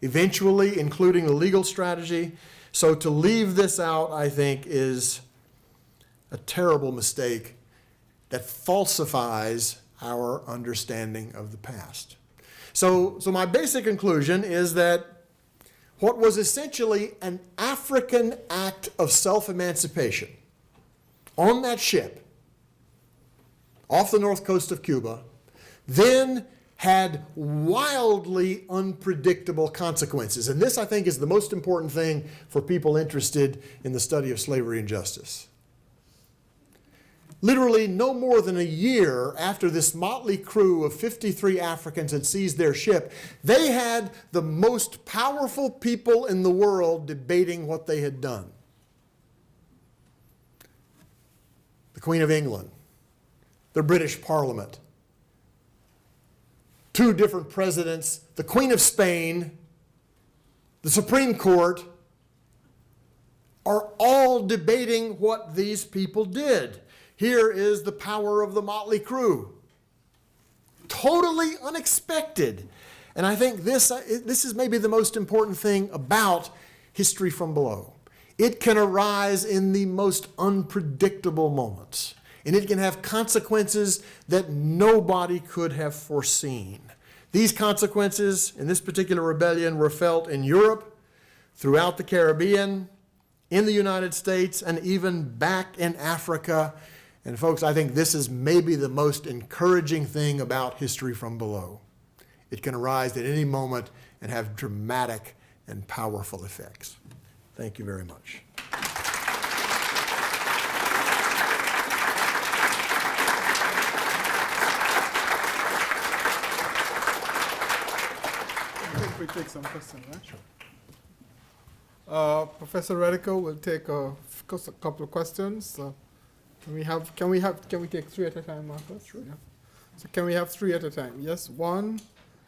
eventually including the legal strategy. So to leave this out, I think, is a terrible mistake that falsifies our understanding of the past. So my basic conclusion is that what was essentially an African act of self-emancipation on that ship off the north coast of Cuba then had wildly unpredictable consequences. And this, I think, is the most important thing for people interested in the study of slavery and justice. Literally no more than a year after this motley crew of 53 Africans had seized their ship, they had the most powerful people in the world debating what they had done. The Queen of England, the British Parliament, 2 different presidents, the Queen of Spain, the Supreme Court, are all debating what these people did. Here is the power of the motley crew. Totally unexpected. And I think this is maybe the most important thing about history from below. It can arise in the most unpredictable moments, and it can have consequences that nobody could have foreseen. These consequences in this particular rebellion were felt in Europe, throughout the Caribbean, in the United States, and even back in Africa. And folks, I think this is maybe the most encouraging thing about history from below. It can arise at any moment and have dramatic and powerful effects. Thank you very much. I think we take some questions, right? Sure. Professor Rediker will take a couple of questions. Can we take 3 at a time, Marcus? Sure. Yeah. So can we have 3 at a time? Yes, 1.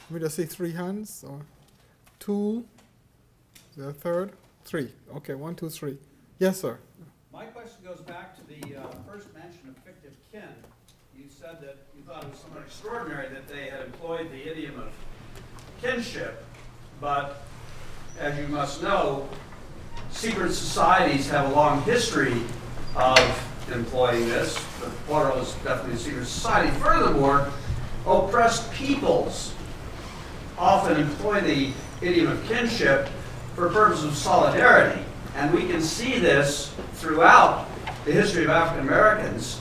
Let me just say 3 hands, or 2. Is there a 3rd? 3. Okay, 1, 2, 3. Yes, sir. My question goes back to the first mention of fictive kin. You said that you thought it was somewhat extraordinary that they had employed the idiom of kinship, but as you must know, secret societies have a long history of employing this. The Poro is definitely a secret society. Furthermore, oppressed peoples often employ the idiom of kinship for purposes of solidarity. And we can see this throughout the history of African Americans.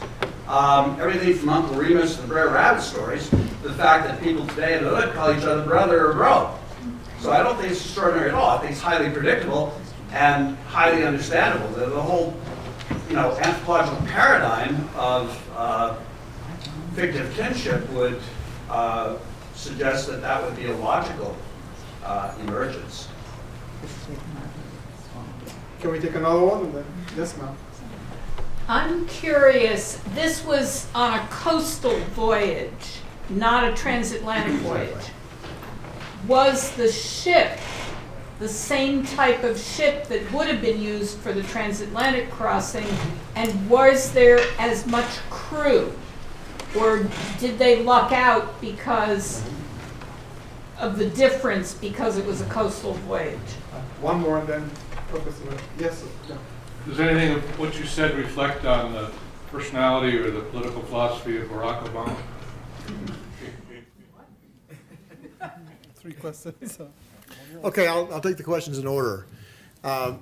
Everything from Uncle Remus to the Brer Rabbit stories, the fact that people today in the hood call each other brother or bro. So I don't think it's extraordinary at all. I think it's highly predictable and highly understandable. The whole anthropological paradigm of fictive kinship would suggest that that would be a logical emergence. Can we take another one? And then? Yes, ma'am. I'm curious, this was on a coastal voyage, not a transatlantic voyage. Was the ship the same type of ship that would have been used for the transatlantic crossing, and was there as much crew? Or did they luck out because of the difference because it was a coastal voyage? One more and then Professor. Yes, sir. Yeah. Does anything of what you said reflect on the personality or the political philosophy of Barack Obama? 3 questions. Okay, I'll take the questions in order. To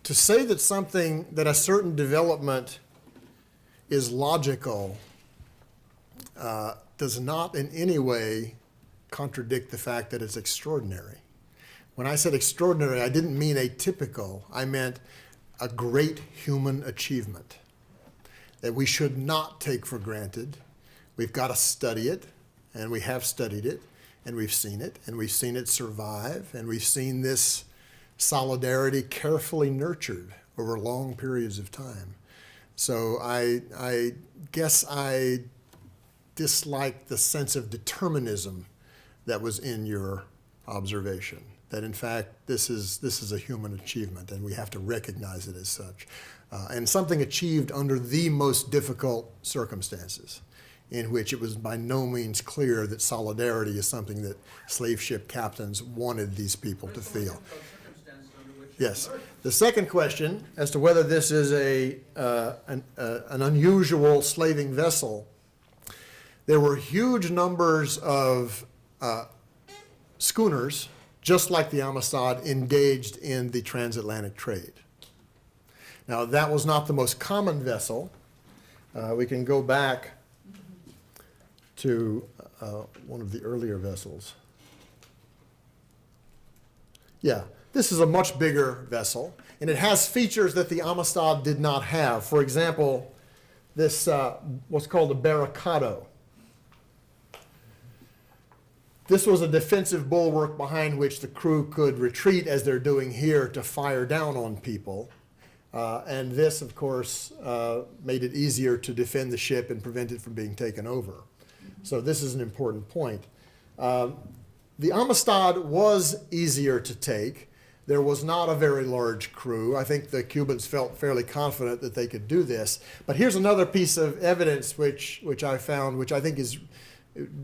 to say that a certain development is logical does not in any way contradict the fact that it's extraordinary. When I said extraordinary, I didn't mean atypical. I meant a great human achievement that we should not take for granted. We've got to study it, and we have studied it, and we've seen it survive, and we've seen this solidarity carefully nurtured over long periods of time. So I guess I dislike the sense of determinism that was in your observation, that in fact this is a human achievement and we have to recognize it as such. And something achieved under the most difficult circumstances, in which it was by no means clear that solidarity is something that slave ship captains wanted these people to feel. Yes. The second question, as to whether this is an unusual slaving vessel, there were huge numbers of schooners, just like the Amistad, engaged in the transatlantic trade. Now, that was not the most common vessel. We can go back to one of the earlier vessels. Yeah, this is a much bigger vessel, and it has features that the Amistad did not have. For example, this what's called a barricado. This was a defensive bulwark behind which the crew could retreat, as they're doing here, to fire down on people. And this, of course, made it easier to defend the ship and prevent it from being taken over. So this is an important point. The Amistad was easier to take. There was not a very large crew. I think the Cubans felt fairly confident that they could do this. But here's another piece of evidence which I found, which I think it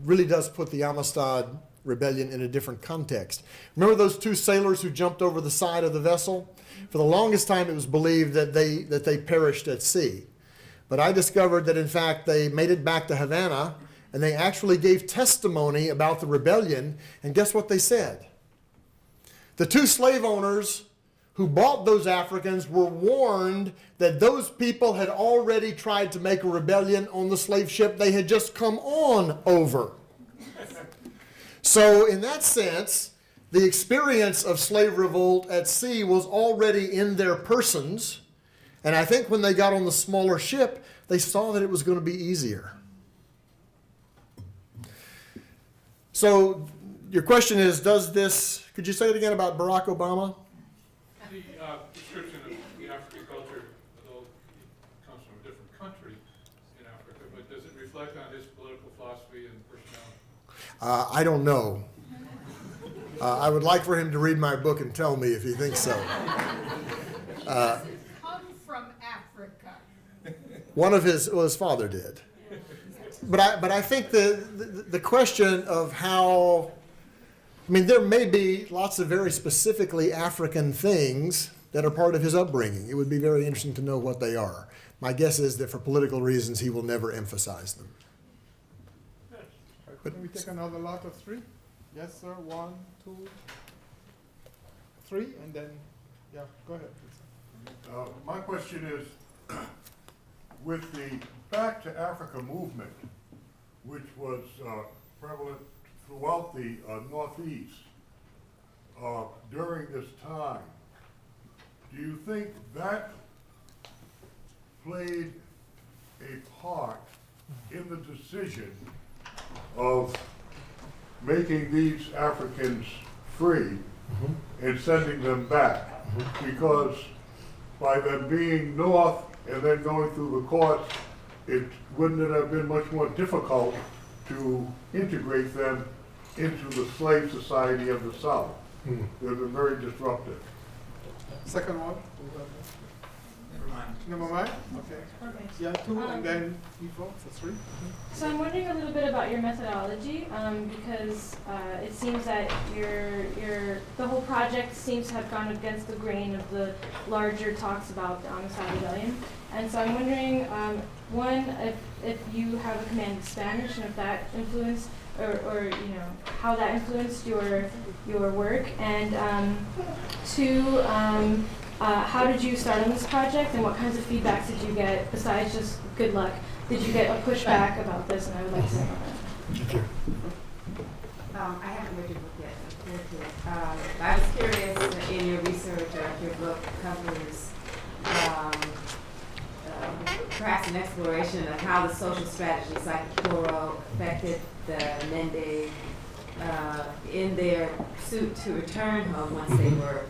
really does put the Amistad Rebellion in a different context. Remember those two sailors who jumped over the side of the vessel? For the longest time, it was believed that they perished at sea. But I discovered that, in fact, they made it back to Havana, and they actually gave testimony about the rebellion, and guess what they said? The two slave owners who bought those Africans were warned that those people had already tried to make a rebellion on the slave ship they had just come on over. So in that sense, the experience of slave revolt at sea was already in their persons, and I think when they got on the smaller ship, they saw that it was going to be easier. So your question is, could you say it again about Barack Obama? The description of the African culture, although it comes from a different country in Africa, but does it reflect on his political philosophy and personality? I don't know. I would like for him to read my book and tell me if he thinks so. Come from Africa. His father did. But I think the question of how, there may be lots of very specifically African things that are part of his upbringing. It would be very interesting to know what they are. My guess is that for political reasons, he will never emphasize them. Can we take another lot of three? Yes, sir. 1, 2, 3, and then, yeah, go ahead, please. My question is, with the Back to Africa movement, which was prevalent throughout the Northeast during this time, do you think that played a part in the decision of making these Africans free and sending them back? Because by them being north and then going through the courts, wouldn't it have been much more difficult to integrate them into the slave society of the South? It would have been very disruptive. Second one. Never mind. Okay. Perfect. Yeah, 2, and then people for 3. So I'm wondering a little bit about your methodology, because it seems that the whole project seems to have gone against the grain of the larger talks about the Amistad Rebellion. And so I'm wondering, one, if you have a command of Spanish, and if that influenced, or how that influenced your work, and 2, How did you start on this project, and what kinds of feedbacks did you get besides just good luck? Did you get a pushback about this? And I would like to know that. Thank you. I haven't read your book yet. I'm forward to it. I was curious in your research or if your book covers perhaps an exploration of how the social strategies like Poro affected the Mende in their pursuit to return home once they were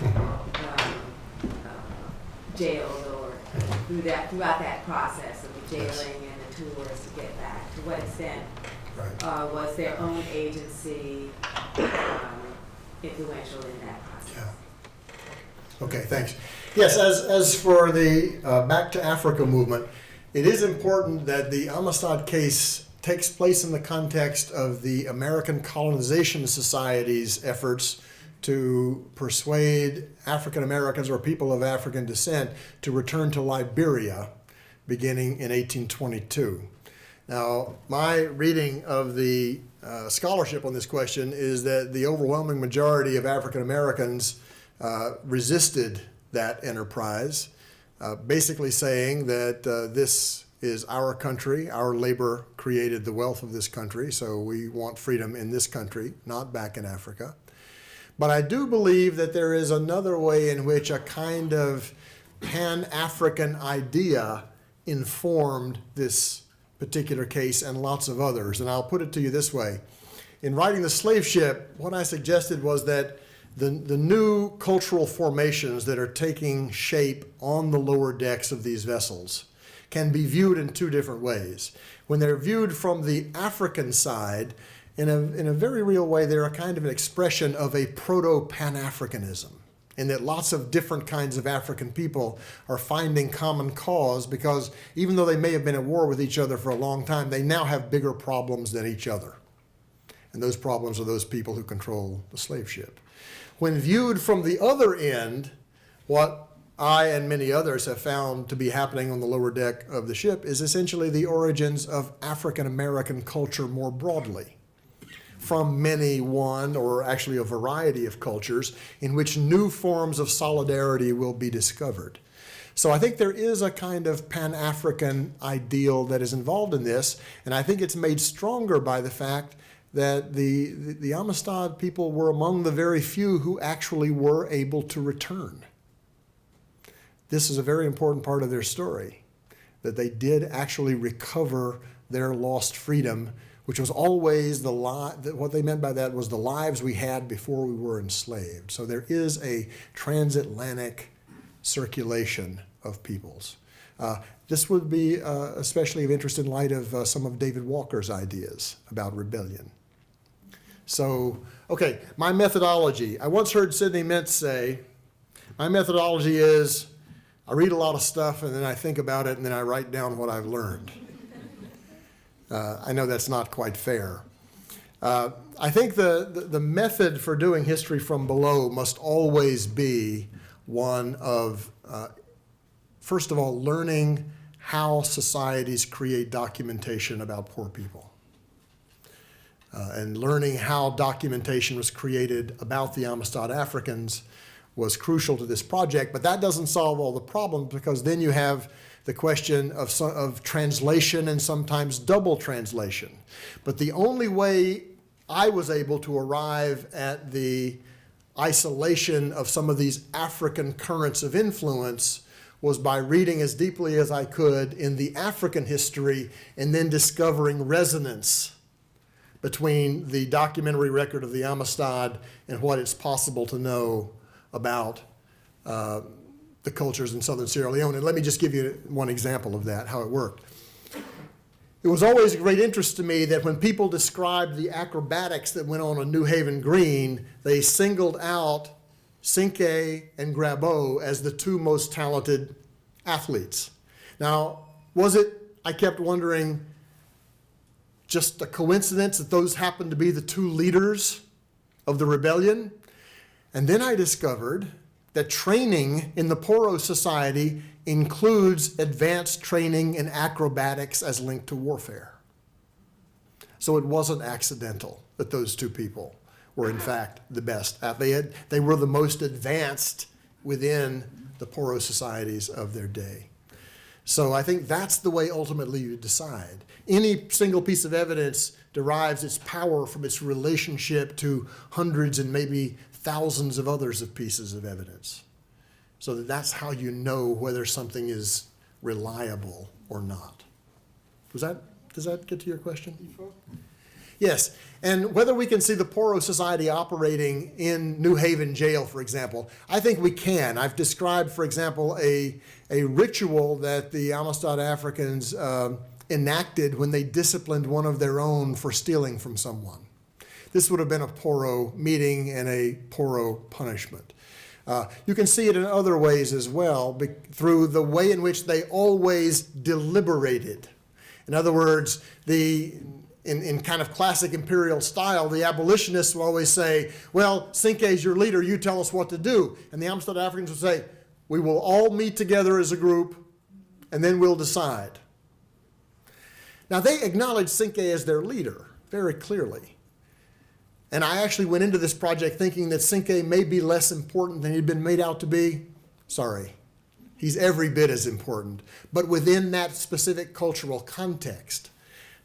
jailed, or throughout that process of the jailing and the tours to get back. To what extent was their own agency influential in that process? Yeah. Okay, thanks. Yes, as for the Back to Africa movement, it is important that the Amistad case takes place in the context of the American Colonization Society's efforts to persuade African Americans or people of African descent to return to Liberia beginning in 1822. Now, my reading of the scholarship on this question is that the overwhelming majority of African Americans resisted that enterprise, basically saying that this is our country, our labor created the wealth of this country, so we want freedom in this country, not back in Africa. But I do believe that there is another way in which a kind of Pan-African idea informed this particular case and lots of others. And I'll put it to you this way. In writing The Slave Ship, what I suggested was that the new cultural formations that are taking shape on the lower decks of these vessels can be viewed in two different ways. When they're viewed from the African side, in a very real way, they're a kind of an expression of a proto-Pan-Africanism, in that lots of different kinds of African people are finding common cause because even though they may have been at war with each other for a long time, they now have bigger problems than each other. And those problems are those people who control the slave ship. When viewed from the other end, what I and many others have found to be happening on the lower deck of the ship is essentially the origins of African American culture more broadly, from one or actually a variety of cultures in which new forms of solidarity will be discovered. So I think there is a kind of Pan-African ideal that is involved in this, and I think it's made stronger by the fact that the Amistad people were among the very few who actually were able to return. This is a very important part of their story, that they did actually recover their lost freedom, which was always what they meant by that was the lives we had before we were enslaved. So there is a transatlantic circulation of peoples. This would be especially of interest in light of some of David Walker's ideas about rebellion. So, okay, my methodology. I once heard Sidney Mintz say, my methodology is I read a lot of stuff and then I think about it and then I write down what I've learned. I know that's not quite fair. I think the method for doing history from below must always be one of, first of all, learning how societies create documentation about poor people. And learning how documentation was created about the Amistad Africans was crucial to this project, but that doesn't solve all the problems because then you have the question of translation and sometimes double translation. But the only way I was able to arrive at the isolation of some of these African currents of influence was by reading as deeply as I could in the African history and then discovering resonance between the documentary record of the Amistad and what it's possible to know about the cultures in southern Sierra Leone. And let me just give you one example of that, how it worked. It was always a great interest to me that when people described the acrobatics that went on New Haven Green, they singled out Sinka and Grabo as the two most talented athletes. Now, was it, I kept wondering, just a coincidence that those happened to be the two leaders of the rebellion? And then I discovered that training in the Poro Society includes advanced training in acrobatics as linked to warfare. So it wasn't accidental that those two people were in fact the best. They were the most advanced within the Poro societies of their day. So I think that's the way ultimately you decide. Any single piece of evidence derives its power from its relationship to hundreds and maybe thousands of others of pieces of evidence. So that's how you know whether something is reliable or not. Does that get to your question? Yes, and whether we can see the Poro Society operating in New Haven jail, for example, I think we can. I've described, for example, a ritual that the Amistad Africans enacted when they disciplined one of their own for stealing from someone. This would have been a Poro meeting and a Poro punishment. You can see it in other ways as well, through the way in which they always deliberated. In other words, in kind of classic imperial style, the abolitionists will always say, well, Sinka is your leader, you tell us what to do. And the Amistad Africans would say, we will all meet together as a group, and then we'll decide. Now, they acknowledge Sinka as their leader very clearly. And I actually went into this project thinking that Sinka may be less important than he'd been made out to be. Sorry. He's every bit as important, but within that specific cultural context.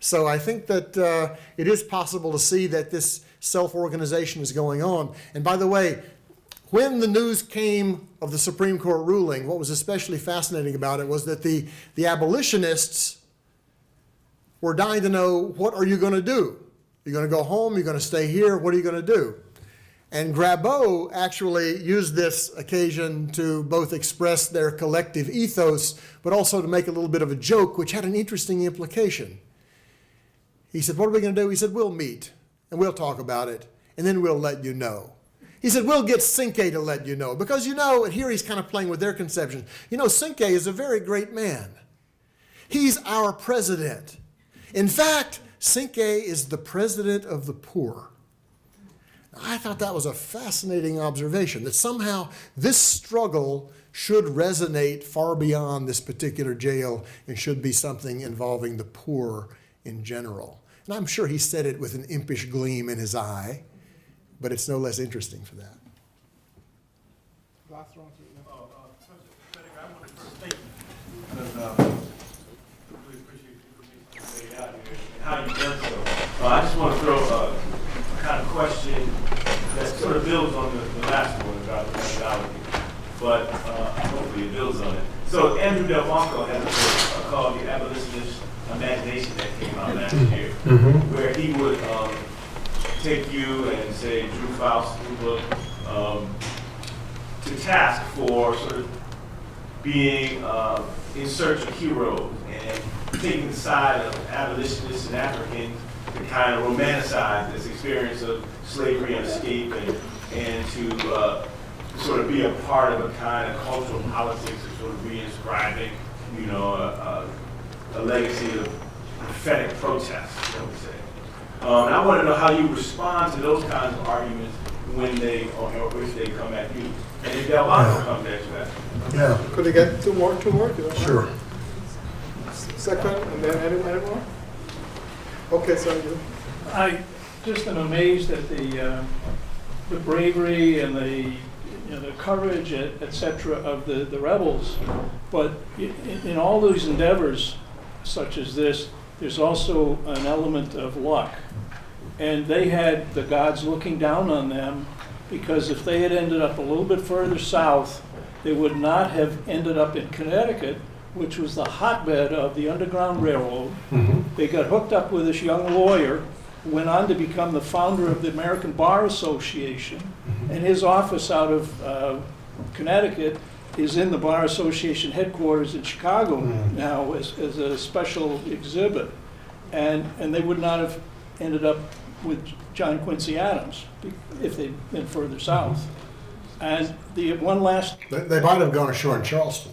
So I think that it is possible to see that this self-organization is going on. And by the way, when the news came of the Supreme Court ruling, what was especially fascinating about it was that the abolitionists were dying to know, what are you going to do? You're going to go home? You're going to stay here? What are you going to do? And Grabeau actually used this occasion to both express their collective ethos, but also to make a little bit of a joke, which had an interesting implication. He said, what are we going to do? He said, we'll meet, and we'll talk about it, and then we'll let you know. He said, we'll get Sinka to let you know, because and here he's kind of playing with their conception. Sinka is a very great man. He's our president. In fact, Sinka is the president of the poor. I thought that was a fascinating observation, that somehow this struggle should resonate far beyond this particular jail and should be something involving the poor in general. And I'm sure he said it with an impish gleam in his eye, but it's no less interesting for that. Last round. I want to first thank you, because we appreciate you being out here and how you've done so. I just want to throw a kind of question that sort of builds on the last one about the methodology, but hopefully it builds on it. So Andrew Del Banco has a book called The Abolitionist Imagination that came out last year, where he would take you and say Drew Faust to task for sort of being in search of heroes and taking the side of abolitionists and Africans to kind of romanticize this experience of slavery and escape, and to sort of be a part of a kind of cultural politics of sort of reinscribing, a legacy of prophetic protest, shall we say. And I want to know how you respond to those kinds of arguments when they, or if they come at you. And if Del Banco comes at you, Yeah. Could we get two more? Sure. Second, and then any more? Okay, so you. I just am amazed at the bravery and the courage, etc., of the rebels. But in all these endeavors, such as this, there's also an element of luck. And they had the gods looking down on them, because if they had ended up a little bit further south, they would not have ended up in Connecticut, which was the hotbed of the Underground Railroad. They got hooked up with this young lawyer who went on to become the founder of the American Bar Association, and his office out of Connecticut is in the Bar Association headquarters in Chicago now as a special exhibit. And they would not have ended up with John Quincy Adams if they'd been further south. And the one last... They might have gone ashore in Charleston.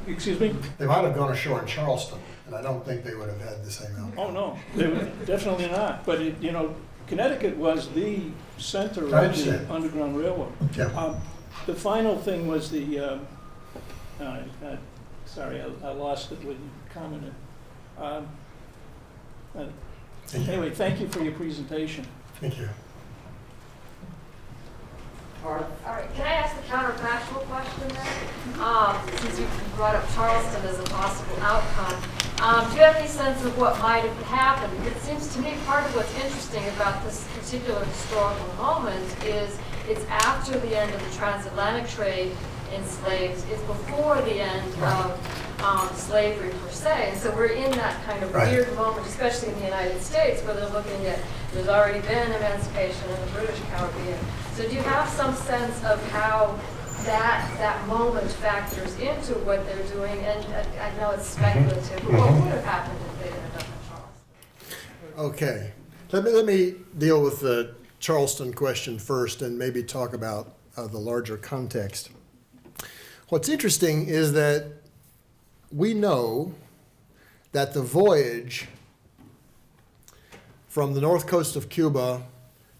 Excuse me? They might have gone ashore in Charleston, and I don't think they would have had the same outcome. Oh, no, they would definitely not. But, Connecticut was the center of the Underground Railroad. Yeah. The final thing was the, sorry, I lost it when you commented. Anyway, thank you for your presentation. Thank you. All right. All right, can I ask the counterfactual question there, since you brought up Charleston as a possible outcome. Do you have any sense of what might have happened? It seems to me part of what's interesting about this particular historical moment is it's after the end of the transatlantic trade in slaves, it's before the end of slavery per se. And so we're in that kind of weird moment, especially in the United States, where they're looking at, there's already been emancipation in the British Caribbean. So do you have some sense of how that moment factors into what they're doing? And I know it's speculative, but what would have happened if they ended up in Charleston? Okay. Let me deal with the Charleston question first and maybe talk about the larger context. What's interesting is that we know that the voyage from the north coast of Cuba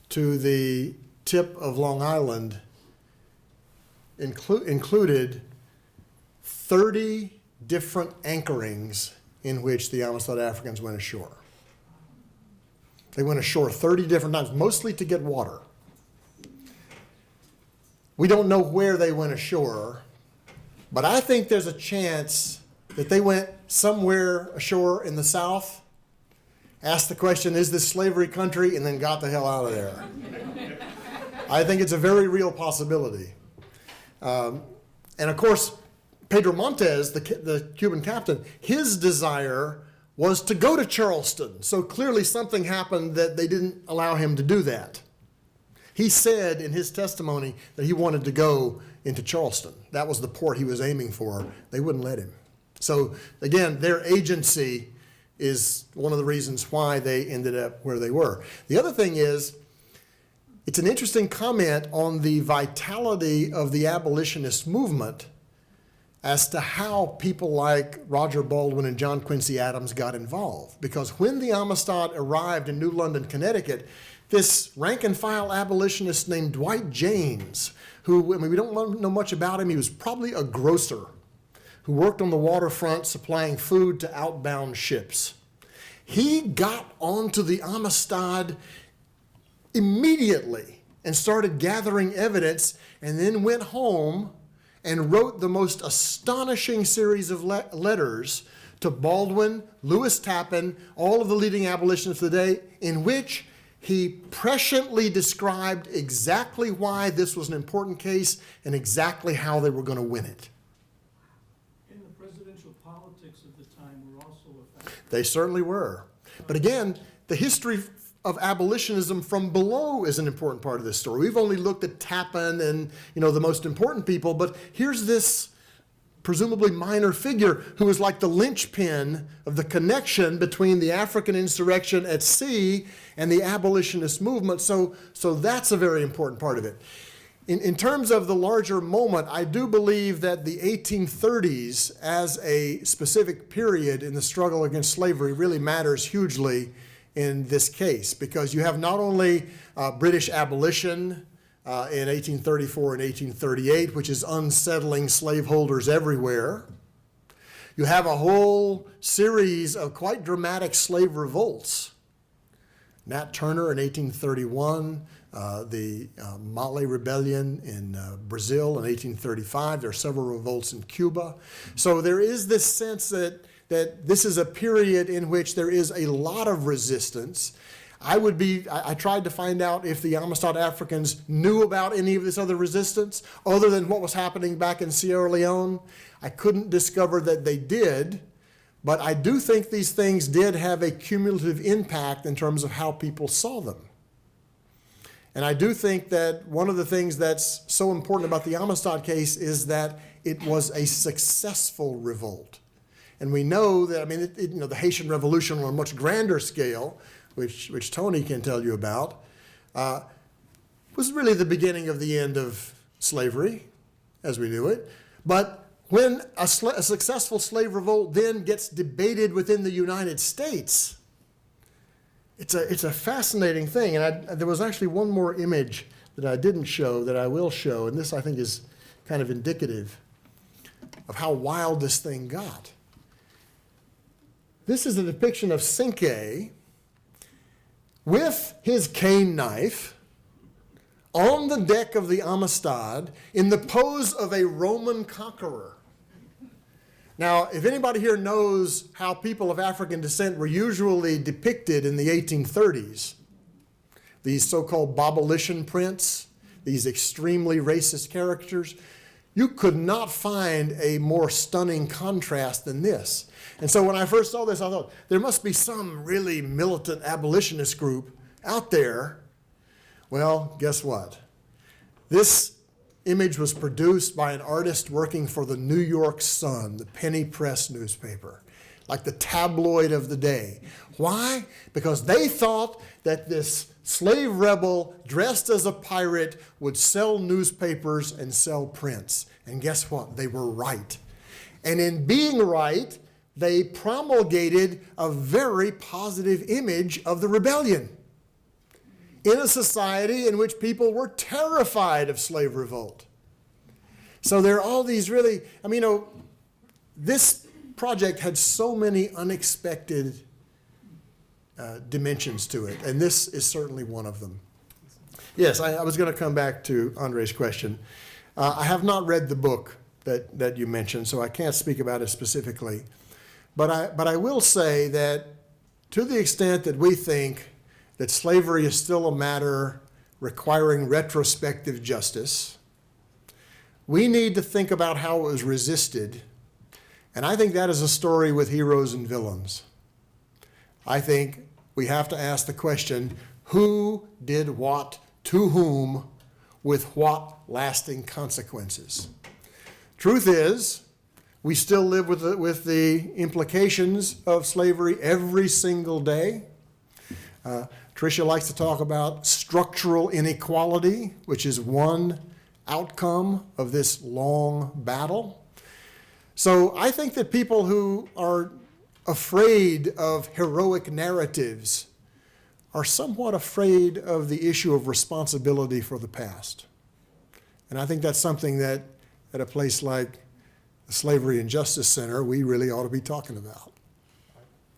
to the tip of Long Island included 30 different anchorings in which the Amistad Africans went ashore. They went ashore 30 different times, mostly to get water. We don't know where they went ashore, but I think there's a chance that they went somewhere ashore in the South, asked the question, is this slavery country, and then got the hell out of there. I think it's a very real possibility. And of course, Pedro Montes, the Cuban captain, his desire was to go to Charleston. So clearly something happened that they didn't allow him to do that. He said in his testimony that he wanted to go into Charleston. That was the port he was aiming for. They wouldn't let him. So again, their agency is one of the reasons why they ended up where they were. The other thing is, it's an interesting comment on the vitality of the abolitionist movement as to how people like Roger Baldwin and John Quincy Adams got involved. Because when the Amistad arrived in New London, Connecticut, this rank-and-file abolitionist named Dwight James, who, I mean, we don't know much about him. He was probably a grocer who worked on the waterfront supplying food to outbound ships. He got onto the Amistad immediately and started gathering evidence, and then went home and wrote the most astonishing series of letters to Baldwin, Lewis Tappan, all of the leading abolitionists of the day, in which he presciently described exactly why this was an important case and exactly how they were going to win it. And the presidential politics of the time were also a factor. They certainly were. But again, the history of abolitionism from below is an important part of this story. We've only looked at Tappan and, the most important people, but here's this presumably minor figure who was like the linchpin of the connection between the African insurrection at sea and the abolitionist movement. So that's a very important part of it. In terms of the larger moment, I do believe that the 1830s as a specific period in the struggle against slavery really matters hugely in this case, because you have not only British abolition in 1834 and 1838, which is unsettling slaveholders everywhere. You have a whole series of quite dramatic slave revolts. Nat Turner in 1831, the Mende Rebellion in Brazil in 1835. There are several revolts in Cuba. So there is this sense that this is a period in which there is a lot of resistance. I tried to find out if the Amistad Africans knew about any of this other resistance other than what was happening back in Sierra Leone. I couldn't discover that they did, but I do think these things did have a cumulative impact in terms of how people saw them. And I do think that one of the things that's so important about the Amistad case is that it was a successful revolt. And we know that, the Haitian Revolution on a much grander scale, which Tony can tell you about, was really the beginning of the end of slavery, as we knew it. But when a successful slave revolt then gets debated within the United States, it's a fascinating thing. And there was actually one more image that I didn't show that I will show, and this I think is kind of indicative of how wild this thing got. This is a depiction of Sinka with his cane knife on the deck of the Amistad in the pose of a Roman conqueror. Now, if anybody here knows how people of African descent were usually depicted in the 1830s, these so-called Babylician prints, these extremely racist characters, you could not find a more stunning contrast than this. And so when I first saw this, I thought, there must be some really militant abolitionist group out there. Well, guess what? This image was produced by an artist working for the New York Sun, the penny press newspaper, like the tabloid of the day. Why? Because they thought that this slave rebel dressed as a pirate would sell newspapers and sell prints. And guess what? They were right. And in being right, they promulgated a very positive image of the rebellion in a society in which people were terrified of slave revolt. So there are all these really, this project had so many unexpected dimensions to it, and this is certainly one of them. Yes, I was going to come back to Andre's question. I have not read the book that you mentioned, so I can't speak about it specifically. But I will say that to the extent that we think that slavery is still a matter requiring retrospective justice, we need to think about how it was resisted. And I think that is a story with heroes and villains. I think we have to ask the question, who did what to whom with what lasting consequences? Truth is, we still live with the implications of slavery every single day. Tricia likes to talk about structural inequality, which is one outcome of this long battle. So I think that people who are afraid of heroic narratives are somewhat afraid of the issue of responsibility for the past. And I think that's something that at a place like the Slavery and Justice Center, we really ought to be talking about.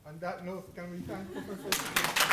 On that note, can we thank Professor?